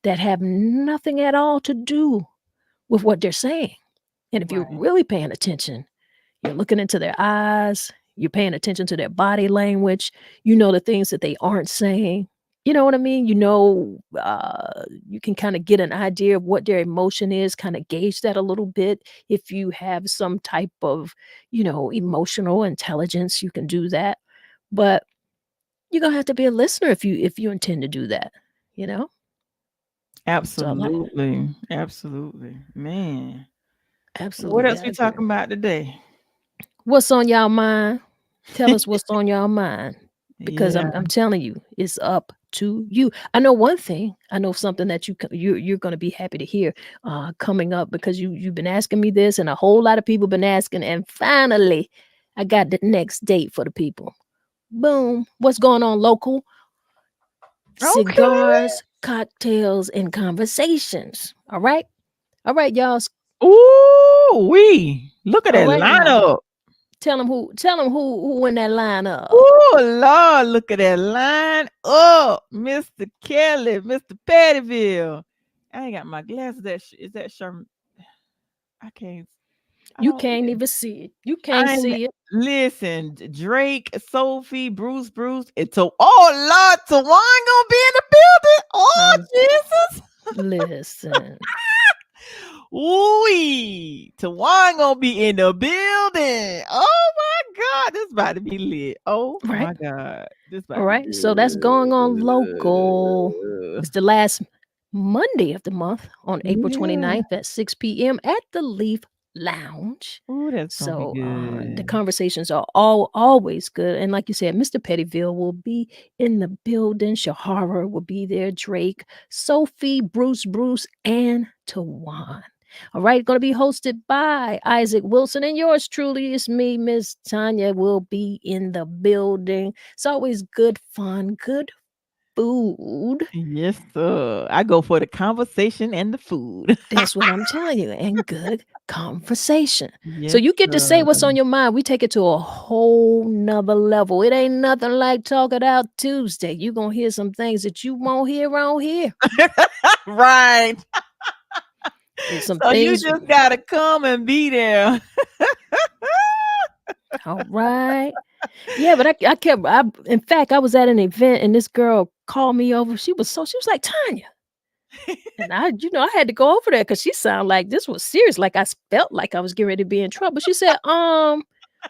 that have nothing at all to do with what they're saying. And if you're Right. really paying attention, you're looking into their eyes, you're paying attention to their body language, the things that they aren't saying. You know what I mean? You can kind of get an idea of what their emotion is, kind of gauge that a little bit. If you have some type of, emotional intelligence, you can do that. But you're gonna have to be a listener if you intend to do that, you know? So I like Absolutely. Absolutely. Man. What absolutely, else I we agree. talking about today? What's on y'all mind? Tell us what's on y'all mind, because Yeah. I'm telling you, it's up to you. I know one thing. I know something that you're going to be happy to hear coming up, because you've been asking me this, and a whole lot of people been asking, and finally, I got the next date for the people. Boom! What's going on, local? Okay. Cigars, cocktails, and conversations. All right, y'all. Ooh, look at All that right now. lineup. Tell them who in that lineup. Oh Lord, look at that line up, Mr. Kelly, Mr. Pettyville. I ain't got my glasses. Is that Sherman? I can't. I You don't. can't even see it. You can't I see it. listen. Drake, Sophie, Bruce, and to Lord, Tawan gonna be in the building. Oh Um, Jesus. listen. Ooh, Tawan gonna be in the building. Oh my God, this about to be lit. Oh Right. my God. This All about to right. So that's going on local. be It's the last Monday of the month on April yeah. 29th at 6 p.m. at the Leaf Lounge. Oh, that's gonna be So the good. conversations are always good. And like you said, Mr. Pettyville will be in the building. Shahara will be there. Drake, Sophie, Bruce, and Tawan. All right, going to be hosted by Isaac Wilson. And yours truly is me, Miss Tanya, will be in the building. It's always good fun, good food. Yes, sir. I go for the conversation and the food. That's what I'm telling you. And good conversation. So Yes, you get to say sir. what's on your mind. We take it to a whole nother level. It ain't nothing like Talk It Out Tuesday. You're going to hear some things that you won't hear around here. Right. And some So you things. just gotta come and be there. All right. Yeah, but in fact, I was at an event and this girl called me over. She was like, Tanya. And I had to go over there because she sounded like this was serious. Like I felt like I was getting ready to be in trouble. She said,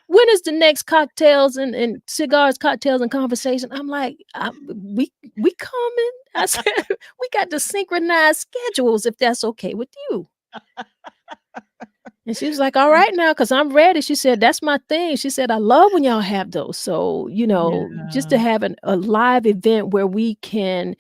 when is the next cocktails and cigars, cocktails and conversation? I'm like, we coming. I said, we got to synchronize schedules if that's okay with you. And she was like, all right now, because I'm ready. She said, that's my thing. She said, I love when y'all have those. So, just to Yeah. have a live event where we can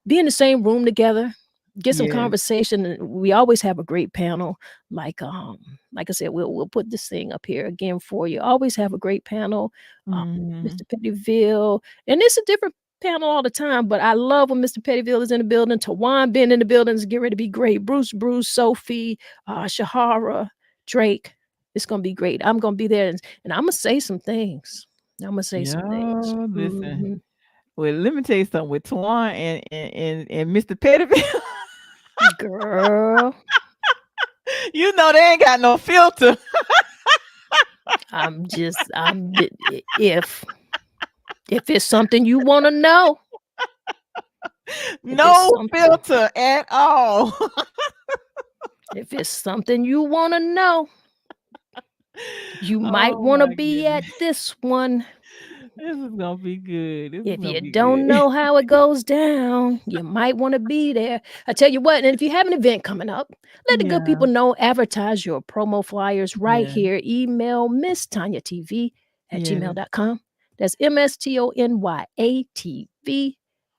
be in the same room together, get some Yes. conversation. And we always have a great panel. Like I said, we'll put this thing up here again for you. Always have a great panel. Mhm. Mr. Pettyville. And it's a different panel all the time, but I love when Mr. Pettyville is in the building. Tawan being in the building is getting ready to be great. Bruce, Sophie, Shahara, Drake. It's gonna be great. I'm gonna be there and I'm gonna say some things. I'm gonna say some things. Yo, listen. Mhm. Well, let me tell you something with Tawan and Mr. Pettyville. Girl, You know they ain't got no filter. if it's something you want to know, No filter at all. if it's something you want to know, you might Oh want to my be goodness. at this one. This is gonna be good. This is If gonna you be don't good. know how it goes down, you might want to be there. I tell you what, and if you have an event coming up, let the good Yeah. people know. Advertise your promo flyers right Yeah. here. Email MsTonyaTV at Yes. gmail.com. That's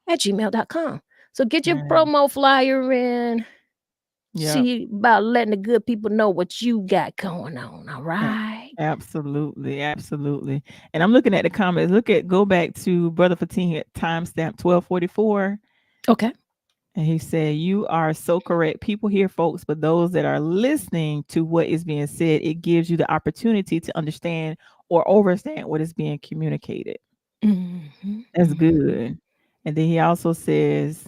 MsTonyatv@gmail.com. So get your Yeah. promo flyer in. Yep. See about letting the good people know what you got going on. All right. Absolutely. Absolutely. And I'm looking at the comments. Go back to Brother Fatin at timestamp 1244. Okay. And he said, you are so correct. People hear folks, but those that are listening to what is being said, it gives you the opportunity to understand or overstand what is being communicated. Mhm, That's mhm. good. And then he also says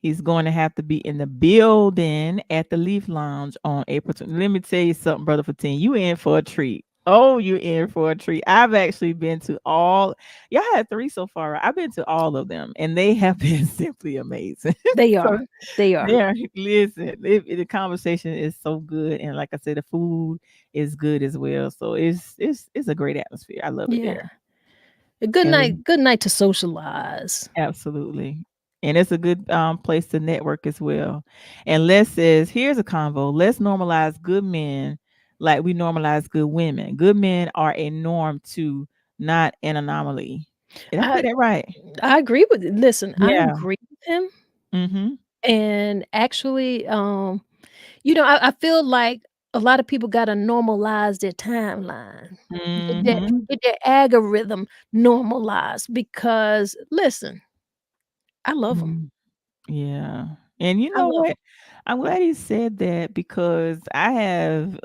he's going to have to be in the building at the Leaf Lounge on April 20. Let me tell you something, Brother Fatin. You in for a treat. Oh, you in for a treat. I've actually been to all. Y'all had 3 so far. Right? I've been to all of them, and they have been simply amazing. They So are. They are. listen, the conversation is so good, and like I said, the food is good as well. So it's a great atmosphere. I love it Yeah. there. A good And night. Good night to socialize. absolutely. And it's a good place to network as well. And Les says, here's a convo. Let's normalize good men like we normalize good women. Good men are a norm too, not an anomaly. Did I say that right? I agree with it. Listen, I Yeah. agree with him. Mm-hmm. And actually, I feel like a lot of people gotta normalize their timeline. Mm-hmm. Get their algorithm normalized because listen, I love them. Mm, yeah. And you I know love what? I'm glad he said that because I have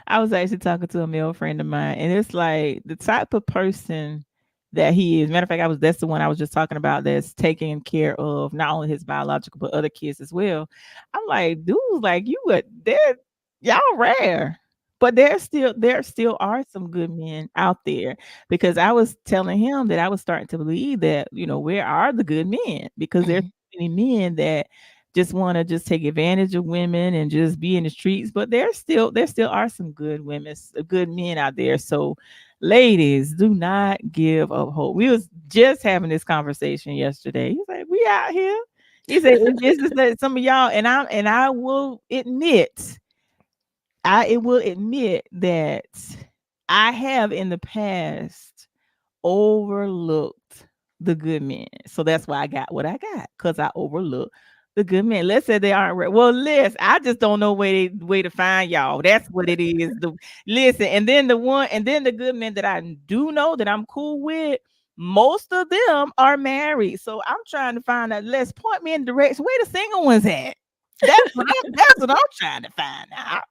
I was actually talking to a male friend of mine, and it's like the type of person that he is. Matter of fact, that's the one I was just talking about that's taking care of not only his biological but other kids as well. I'm like, dudes, like you would they're y'all rare. But there still are some good men out there because I was telling him that I was starting to believe that, where are the good men? Because there's Mhm. many men that just want to just take advantage of women and just be in the streets. But there still are some good women, good men out there. So ladies, do not give up hope. We was just having this conversation yesterday. He's like, we out here. He said, it's just that some of y'all, and I will admit, that I have in the past overlooked the good men. So that's why I got what I got, because I overlooked the good men. Let's say they aren't well, listen, I just don't know way to find y'all. That's what it is. Listen, and then the good men that I do know that I'm cool with, most of them are married. So I'm trying to find out. Let's point me in the direction where the single ones at. That's what I'm trying to find out.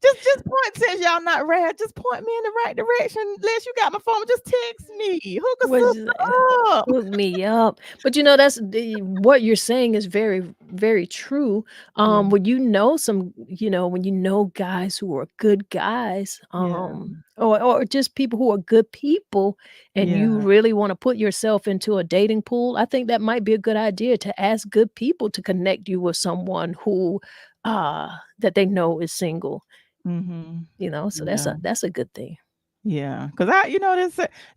Just point, since y'all not rad, just point me in the right direction. Unless you got my phone, just text me. Hook a Was sister up. hook me up. But you know, that's what you're saying is very, very true. Yeah. When you know when you know guys who are good guys, or just people who are good people, and you Yeah. really want to put yourself into a dating pool, I think that might be a good idea to ask good people to connect you with someone who that they know is single. Mm-hmm. So Yeah. that's a good thing. Yeah. Because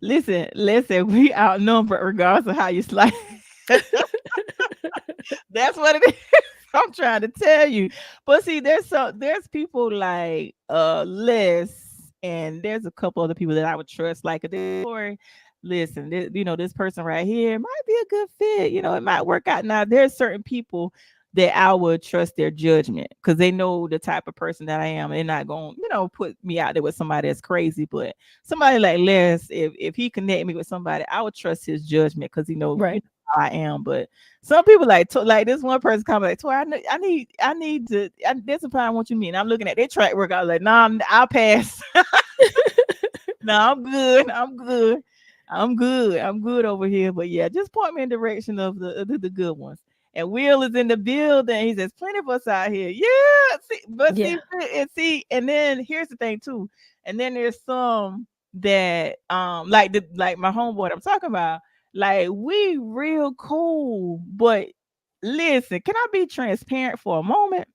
this. Listen. We outnumbered regardless of how you slice. That's what it is. I'm trying to tell you. But see, there's people like Les, and there's a couple other people that I would trust. Like Tori, listen, this person right here might be a good fit. It might work out. Now, there's certain people that I would trust their judgment because they know the type of person that I am. They're not going, put me out there with somebody that's crazy. But somebody like Les, if he connect me with somebody, I would trust his judgment because he knows Right. how I am. But some people like this one person comment like, Tori, I need to. There's a part I want you to meet. And I'm looking at their track record. I was like, nah, I'll pass. No, I'm good. I'm good over here. But yeah, just point me in the direction of the good ones. And Will is in the building. He says, plenty of us out here. Yeah. And then here's the thing too. And then there's some that like my homeboy I'm talking about, like we real cool. But listen, can I be transparent for a moment?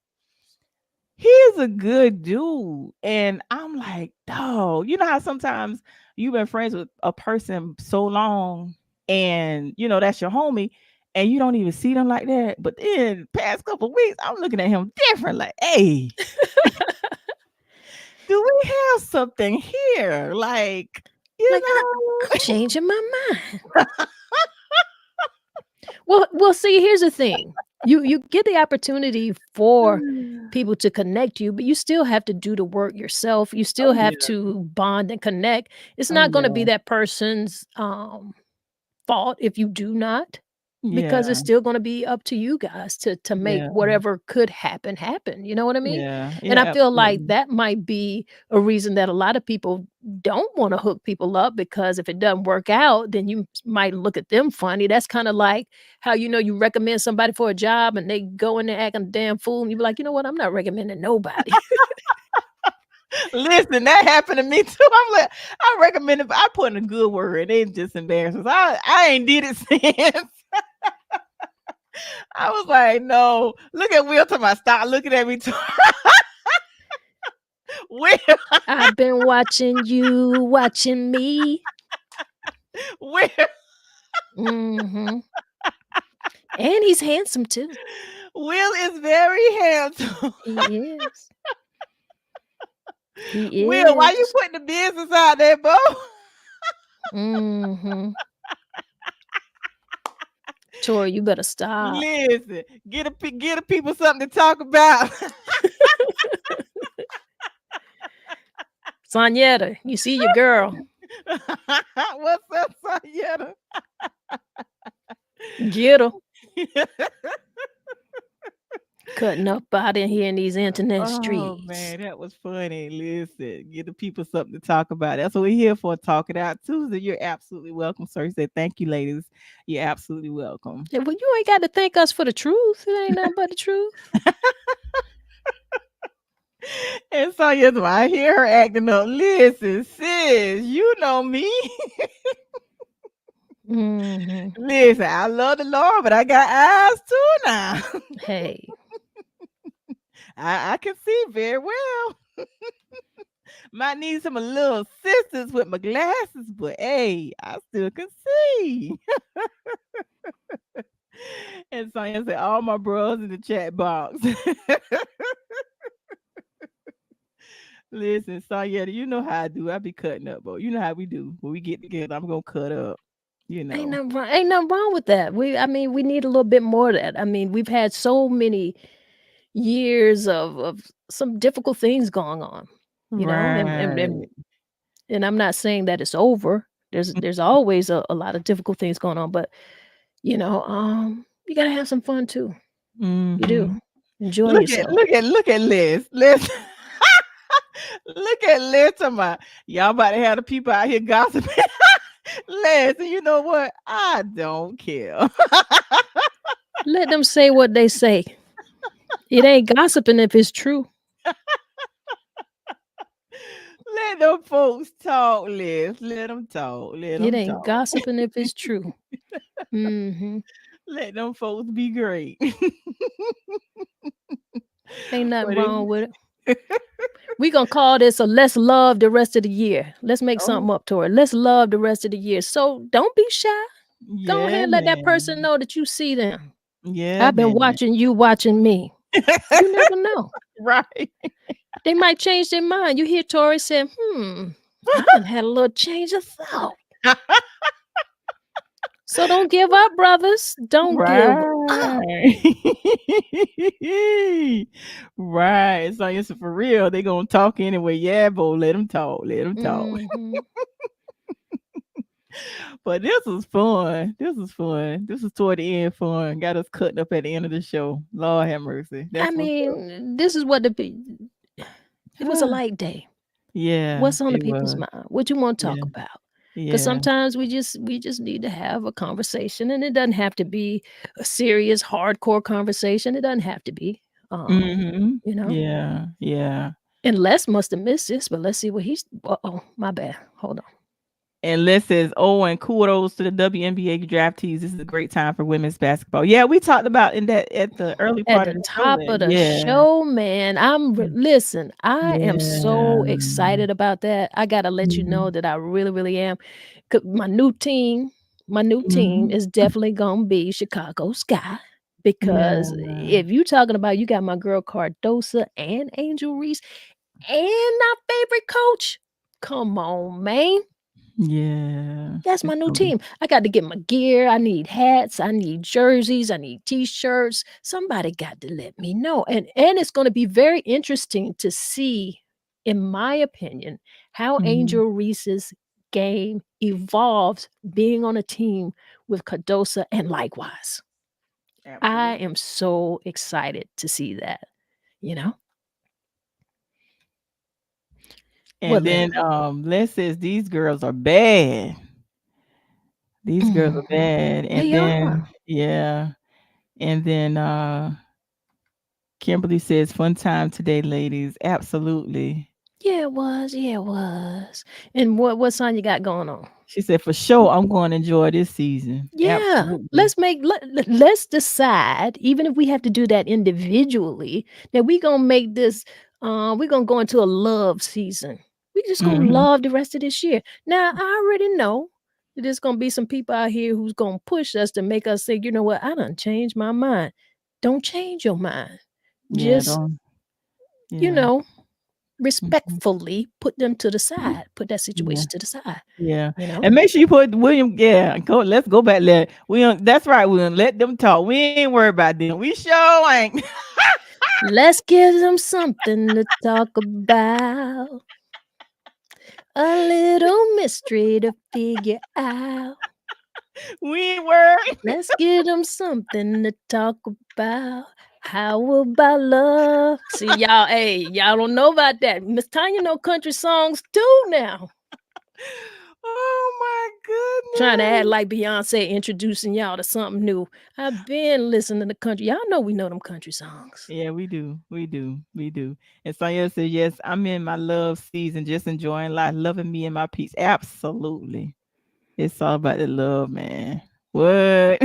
He's a good dude. And I'm like, dog, you know how sometimes you've been friends with a person so long and that's your homie and you don't even see them like that. But then past couple of weeks, I'm looking at him different, like, hey, do we have something here? Like, I'm changing my mind. Well, see, here's the thing. You get the opportunity for people to connect you, but you still have to do the work yourself. You still have to bond and connect. It's not going to be that person's fault if you do not, because it's still going to be up to you guys to make whatever could happen. You know what I mean? And I feel like that might be a reason that a lot of people don't want to hook people up, because if it doesn't work out, then you might look at them funny. That's kind of like how you recommend somebody for a job and they go in there acting a damn fool, and you be like, you know what? I'm not recommending nobody. Listen, that happened to me too. I'm like, I recommend it. I put in a good word. They just embarrassed us. I ain't did it since. I was like, no. Look at Will talking about stop looking at me too. Will. I've been watching you, watching me. Will. Mm-hmm. And he's handsome too. Will is very handsome. He is. He Will, why you is. putting the business out there, Bo? Mm-hmm. Tori, you better stop. Listen, get the people something to talk about. Sonyetta, you see your girl. What's up, Sonyetta? Get her. Cutting up out in here in these internet streets. Oh man, that was funny. Listen, give the people something to talk about. That's what we're here for. Talk It Out Tuesday. You're absolutely welcome, sir. He said, thank you, ladies. You're absolutely welcome. Yeah, well, you ain't got to thank us for the truth. It ain't nothing but the truth. And so yes, I hear her acting up. Listen, sis, you know me. Mhm. Listen, I love the Lord, but I got eyes too now. Hey, I can see very well. Might need some little assistance with my glasses, but hey, I still can see. And Sonya said, all my bros in the chat box. Listen, Sonya, you know how I do. I be cutting up, bro. You know how we do. When we get together, I'm gonna cut up. You know. ain't nothing wrong with that. I mean, we need a little bit more of that. I mean, we've had so many years of some difficult things going on, you know, Right. and I'm not saying that it's over. There's always a lot of difficult things going on, but you gotta have some fun too. You do. Mm-hmm. Enjoy Look at yourself. Liz. Liz. Look at Liz. Y'all about to have the people out here gossiping. Liz, and you know what? I don't care. Let them say what they say. It ain't gossiping if it's true. Let them folks talk, Liz. Let them talk. Let It them ain't talk. gossiping if it's true. Hmm. Let them folks be great. Ain't nothing But wrong with it. it, We gonna call this a let's love the rest of the year. Let's make oh, something up to it. Let's love the rest of the year. So don't be shy. Go ahead yeah, and let that person man. know that you see them. Yeah, I've been man. watching you watching me. You never know. Right. They might change their mind. You hear Tori say, I done had a little change of thought. So don't give up, brothers. Don't give up. Right. Right. So it's for real. They gonna talk anyway. Yeah, boy. Let them talk. Let them talk. Mhm. But this was fun. This was fun. This was toward the end fun. Got us cutting up at the end of the show. Lord have mercy. I That's what's up. mean, this is what it was a light day. Yeah, What's on the it people's was. mind? What you want to Yeah. talk about? Because Yeah. sometimes we just need to have a conversation, and it doesn't have to be a serious, hardcore conversation. It doesn't have to be. Mm-hmm. You know. Yeah. Yeah. And Les must have missed this, but let's see what he's. Oh, my bad. Hold on. And Les says, "Oh, and kudos to the WNBA draftees. This is a great time for women's basketball." Yeah, we talked about in that at the early At part of the the show. top of the Yeah, show, man. Listen, I am so yeah. excited about that. I gotta let you know Mhm, that I really, really am. 'Cause my new team mhm. is definitely gonna be Chicago Sky. Because Yeah, if you talking about you got my girl Cardosa and Angel Reese and our favorite coach, come on, man. yeah. That's my It's new gonna be. team. I got to get my gear. I need hats. I need jerseys. I need t-shirts. Somebody got to let me know. And it's going to be very interesting to see, in my opinion, how Mhm, Angel Reese's game evolves being on a team with Cardosa and likewise. I absolutely. am so excited to see that, you know? What, And Les? then Les says these girls are bad. These girls are Mhm. bad. And They then are. yeah, and then Kimberly says, "Fun time today, ladies." Absolutely. Yeah, it was. Yeah, it was. And what song you got going on? She said, "For sure, I'm going to enjoy this season." Yeah, Absolutely. let's decide, even if we have to do that individually, that we gonna make this. We're gonna go into a love season. We just gonna Mhm. love the rest of this year. Now I already know that there's gonna be some people out here who's gonna push us to make us say, you know what, I done changed my mind. Don't change your mind. Yeah, Just don't. you Yeah. know, Mhm. respectfully put them to the side. Put that Yeah. situation to the side. Yeah. You know. And make sure you put William. Yeah. Go. Let's go back there. William. That's right. William. Let them talk. We ain't worried about them. We sure ain't. Let's give them something to talk about. A little mystery to figure out. We ain't worried. Let's give them something to talk about. How about love? See, y'all don't know about that. Miss Tanya know country songs too now. Oh my Trying to act goodness. like Beyonce introducing y'all to something new. I've been listening to country. Y'all know we know them country songs. Yeah, we do. We do. We do. And Sonia says, yes, I'm in my love season, just enjoying life, loving me and my peace. Absolutely. It's all about the love, man. What?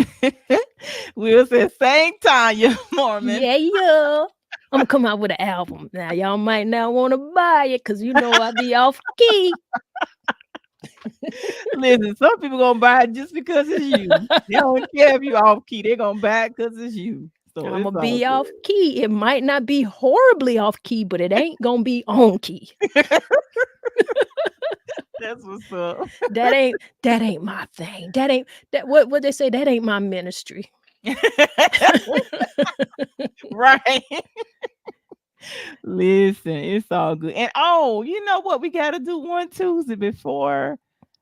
Will said, "Same Tanya Mormon." Yeah. I'm gonna come out with an album. Now y'all might not want to buy it because you know I be off key. Listen, some people gonna buy it just because it's you. They don't care if you off key. They gonna buy it because it's you. So I'm it's gonna all be off key. It might not be horribly off key, but it ain't gonna be on key. good. That's what's up. That ain't my thing. That ain't that what they say, that ain't my ministry. Right. Listen, it's all good. And you know what? We gotta do one Tuesday before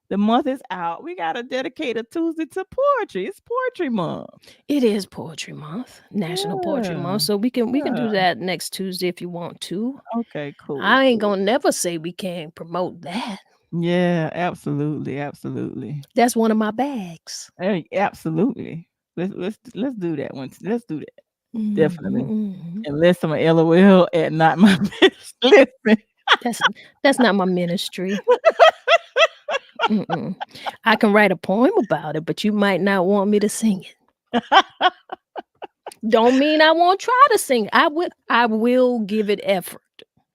the month is out. We gotta dedicate a Tuesday to poetry. It's poetry month. It is Poetry Month, National Poetry Yeah. Month. So we can do Yeah. that next Tuesday if you want to. Okay, cool. I ain't cool. gonna never say we can't promote that. Yeah, absolutely, absolutely. That's one of my bags. Hey, absolutely. Let's do that one. Let's do that. Definitely. Mhm. Unless I'm a LOL at not my bitch. Listen. That's not my ministry. Mm-mm. I can write a poem about it, but you might not want me to sing it. Don't mean I won't try to sing. I will give it effort,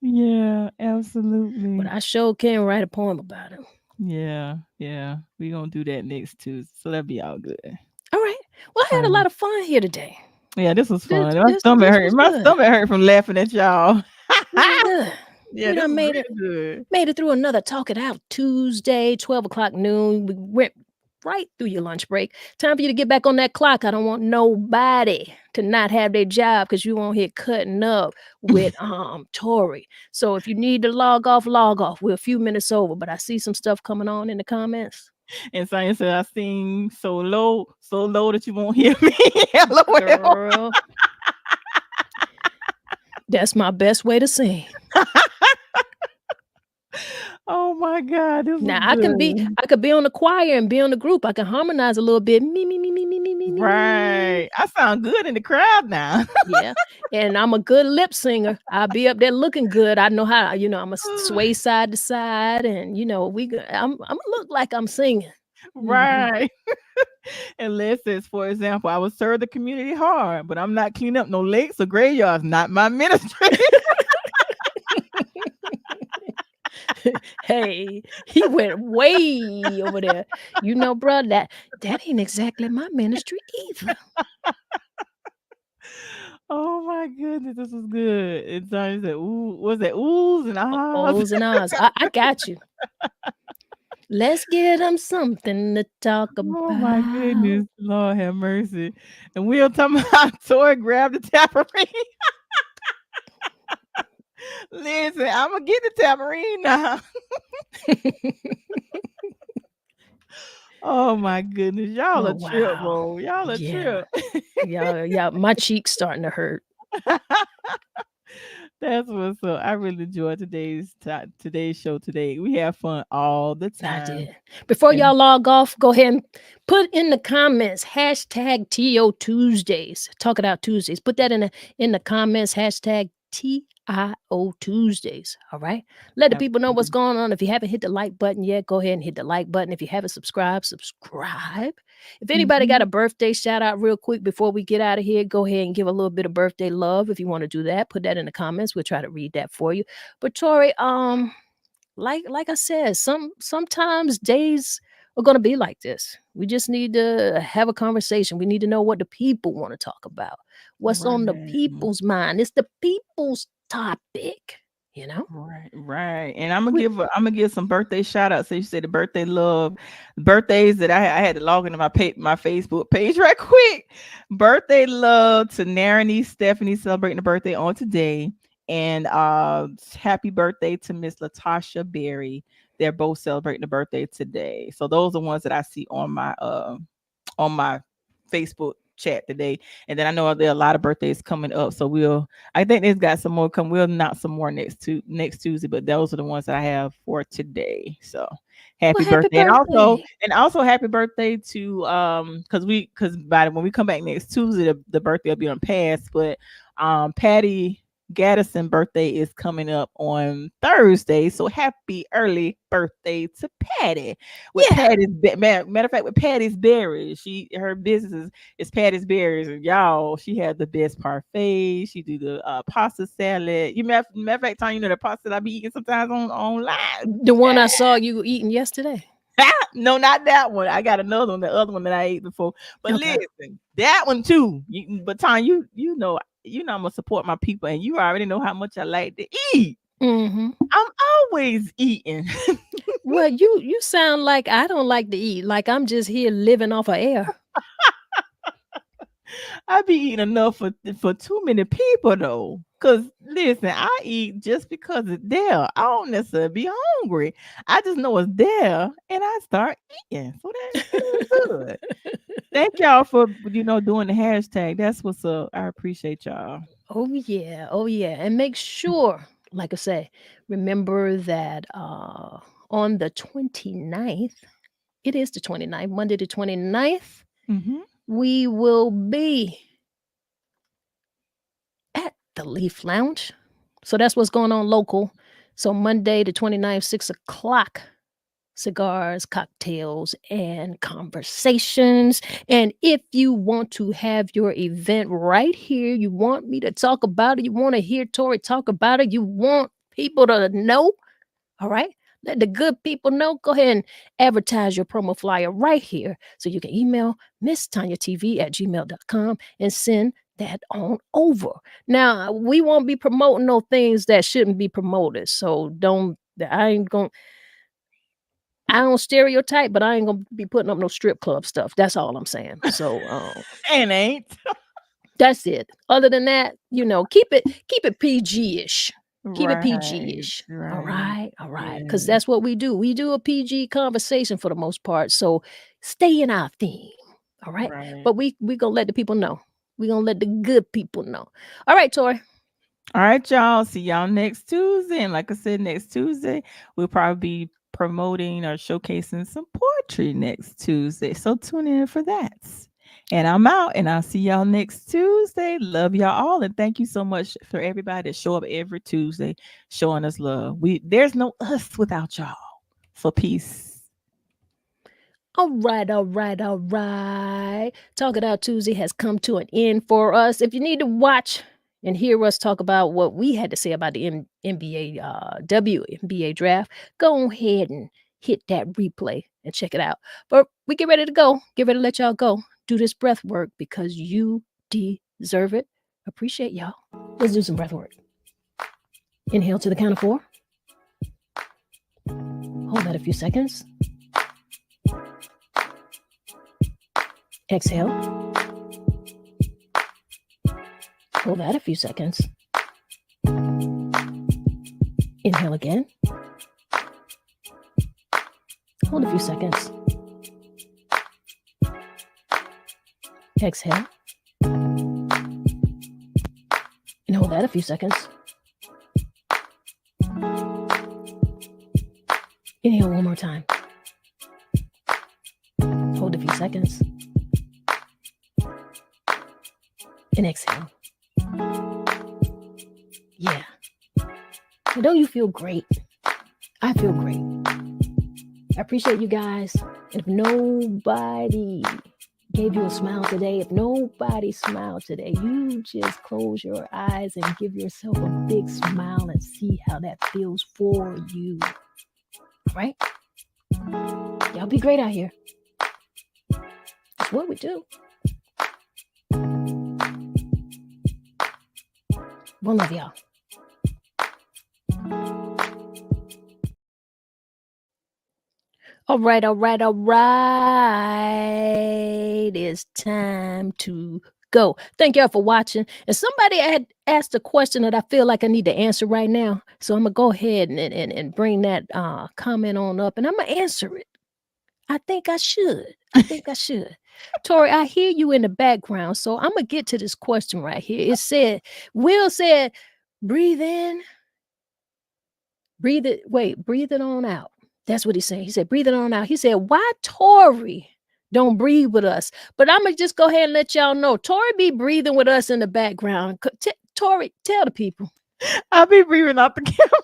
Yeah, but absolutely. I sure can write a poem about it. Yeah. We gonna do that next Tuesday. So that'll be all good. All right. Well, I had a Alright. lot of fun here today. Yeah, this was This fun. My this stomach this hurt. was My good. stomach hurt from laughing at y'all. This was good. Yeah, We this done was made really it good. made it through another Talk It Out Tuesday, 12 o'clock noon. We went right through your lunch break. Time for you to get back on that clock. I don't want nobody to not have their job because you won't here cutting up with Tori. So if you need to log off, log off. We're a few minutes over, but I see some stuff coming on in the comments. And Sonya said, I sing so low that you won't hear me. LOL. Girl. That's my best way to sing. Oh my God. This Now was good. I could be on the choir and be on the group. I can harmonize a little bit. Me, me, me, me, me, me, me, me. Right. I sound good in the crowd now. Yeah. And I'm a good lip singer. I'll be up there looking good. I know how, I'm a sway side to side. And I'm gonna look like I'm singing. Mhm. Right. Unless it's, for example, I would serve the community hard, but I'm not cleaning up no lakes or graveyards. Not my ministry. Hey, he went way over there. Bro, that ain't exactly my ministry either. Oh my goodness, this was good. And Sonya said, ooh, what's that? Oohs and ahs. Ohs and ahs. I got you. Let's get them something to talk about. Oh my goodness, Lord have mercy. And we'll talk about Tori grabbed the tambourine. Listen, I'm gonna get the tambourine now. Oh my goodness, y'all Oh, a trip, wow. bro. Y'all a Yeah. trip. Yeah, my cheeks starting to hurt. That's what's up. I really enjoyed today's show today. We have fun all the I time. did. Before y'all log off, go ahead and put in the comments hashtag TO Tuesdays. Talk It Out Tuesdays. Put that in the comments hashtag TIO Tuesdays. All right. Let the people know what's going on. If you haven't hit the like button yet, go ahead and hit the like button. If you haven't subscribed, subscribe. If anybody got a birthday shout out real quick before we get out of here, go ahead and give a little bit of birthday love. If you want to do that, put that in the comments. We'll try to read that for you. But Tori, like I said, sometimes days are gonna be like this. We just need to have a conversation. We need to know what the people want to talk about. What's on the people's mind? It's the people's topic, Right. And I'm gonna give some birthday shout outs. So you say the birthday love, birthdays that I had to log into my Facebook page right quick. Birthday love to Narani Stephanie celebrating a birthday on today. And happy birthday to Miss Latasha Berry. They're both celebrating a birthday today. So those are ones that I see on my Facebook chat today. And then I know there are a lot of birthdays coming up. So I think they've got some more coming. We'll announce some more next Tuesday, but those are the ones that I have for today. So happy birthday. And also happy birthday to because when we come back next Tuesday, the birthday will be on past, but Patty Gaddison's birthday is coming up on Thursday. So happy early birthday to Patty. With Yeah. Patty's matter of fact, with Patty's Berries. Her business is Patty's Berries. And y'all, she had the best parfait. She do the pasta salad. Matter of fact, Tanya, the pasta that I be eating sometimes online. The one I saw you eating yesterday. No, not that one. I got another one, the other one that I ate before. But Okay. listen, that one too. But Tanya, you know I'm gonna support my people, and you already know how much I like to eat. Mm-hmm. I'm always eating. Well, you sound like I don't like to eat. Like I'm just here living off of air. I be eating enough for too many people though. Cause listen, I eat just because it's there. I don't necessarily be hungry. I just know it's there, and I start eating. So that's good. Thank y'all for doing the hashtag. That's what's up. I appreciate y'all. Oh yeah. Oh yeah. And make sure, like I say, remember that on the 29th, it is the 29th, Monday the 29th, Mm-hmm. we will be at the Leaf Lounge. So that's what's going on local. So Monday the 29th, 6 o'clock, cigars, cocktails, and conversations. And if you want to have your event right here, you want me to talk about it, you want to hear Tori talk about it, you want people to know, all right? Let the good people know. Go ahead and advertise your promo flyer right here. So you can email MsTonyaTV@gmail.com and send that on over. Now, we won't be promoting no things that shouldn't be promoted. So I don't stereotype, but I ain't gonna be putting up no strip club stuff. That's all I'm saying. So And ain't. that's it. Other than that, keep it PG-ish. Keep it PG-ish. Right. All right. Because that's what we do. We do a PG conversation for the most part. So stay in our theme. All right. Right. But we gonna let the people know. We gonna let the good people know. All right, Tori. All right, y'all. See y'all next Tuesday. And like I said, next Tuesday, we'll probably be promoting or showcasing some poetry next Tuesday. So tune in for that. And I'm out, and I'll see y'all next Tuesday. Love y'all all, and thank you so much for everybody that show up every Tuesday showing us love. There's no us without y'all. So peace. All right. Talk It Out Tuesday has come to an end for us. If you need to watch and hear us talk about what we had to say about the NBA WNBA draft, go ahead and hit that replay and check it out. But we get ready to go. Get ready to let y'all go. Do this breath work because you deserve it. Appreciate y'all. Let's do some breath work. Inhale to the count of 4. Hold that a few seconds. Exhale. Hold that a few seconds. Inhale again. Hold a few seconds. Exhale. And hold that a few seconds. Inhale one more time. Hold a few seconds. And exhale. Yeah. And don't you feel great? I feel great. I appreciate you guys. And if nobody gave you a smile today, if nobody smiled today, you just close your eyes and give yourself a big smile and see how that feels for you. All right? Y'all be great out here. That's what we do. One love, y'all. All right. It's time to go. Thank y'all for watching. And somebody had asked a question that I feel like I need to answer right now. So I'm going to go ahead and bring that comment on up, and I'm going to answer it. I think I should. Tori, I hear you in the background, so I'm going to get to this question right here. It said, Will said, breathe in, breathe it on out. That's what he's saying. He said, breathe it on out. He said, why Tori don't breathe with us? But I'm going to just go ahead and let y'all know. Tori be breathing with us in the background. Tori, tell the people. I'll be breathing out the camera.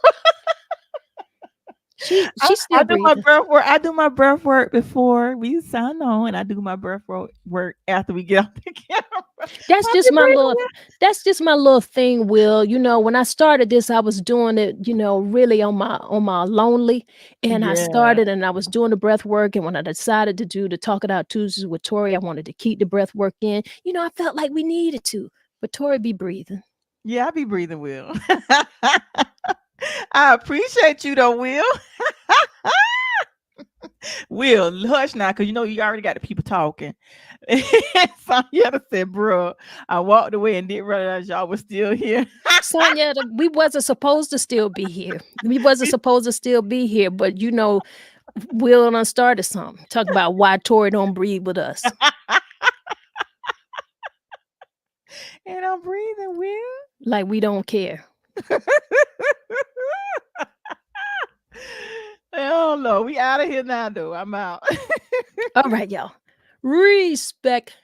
She's I still do my breathing. breath work. I do my breath work before we sign on, and I do my breath work after we get off the camera. That's I'll just be my breathing. little that's just my little thing, Will. You know, when I started this, I was doing it, really on my lonely. And I Yeah. started and I was doing the breath work. And when I decided to do the Talk It Out Tuesdays with Tori, I wanted to keep the breath work in. I felt like we needed to. But Tori be breathing. Yeah, I be breathing, Will. I appreciate you though, Will. Will, hush now, because you already got the people talking. Sonya said, bro, I walked away and didn't realize y'all was still here. Sonya, we wasn't supposed to still be here. We wasn't supposed to still be here, but Will done started something. Talk about why Tori don't breathe with us. And I'm breathing, Will. Like we don't care. Oh no, we out of here now though. I'm out. All right, y'all. Respect.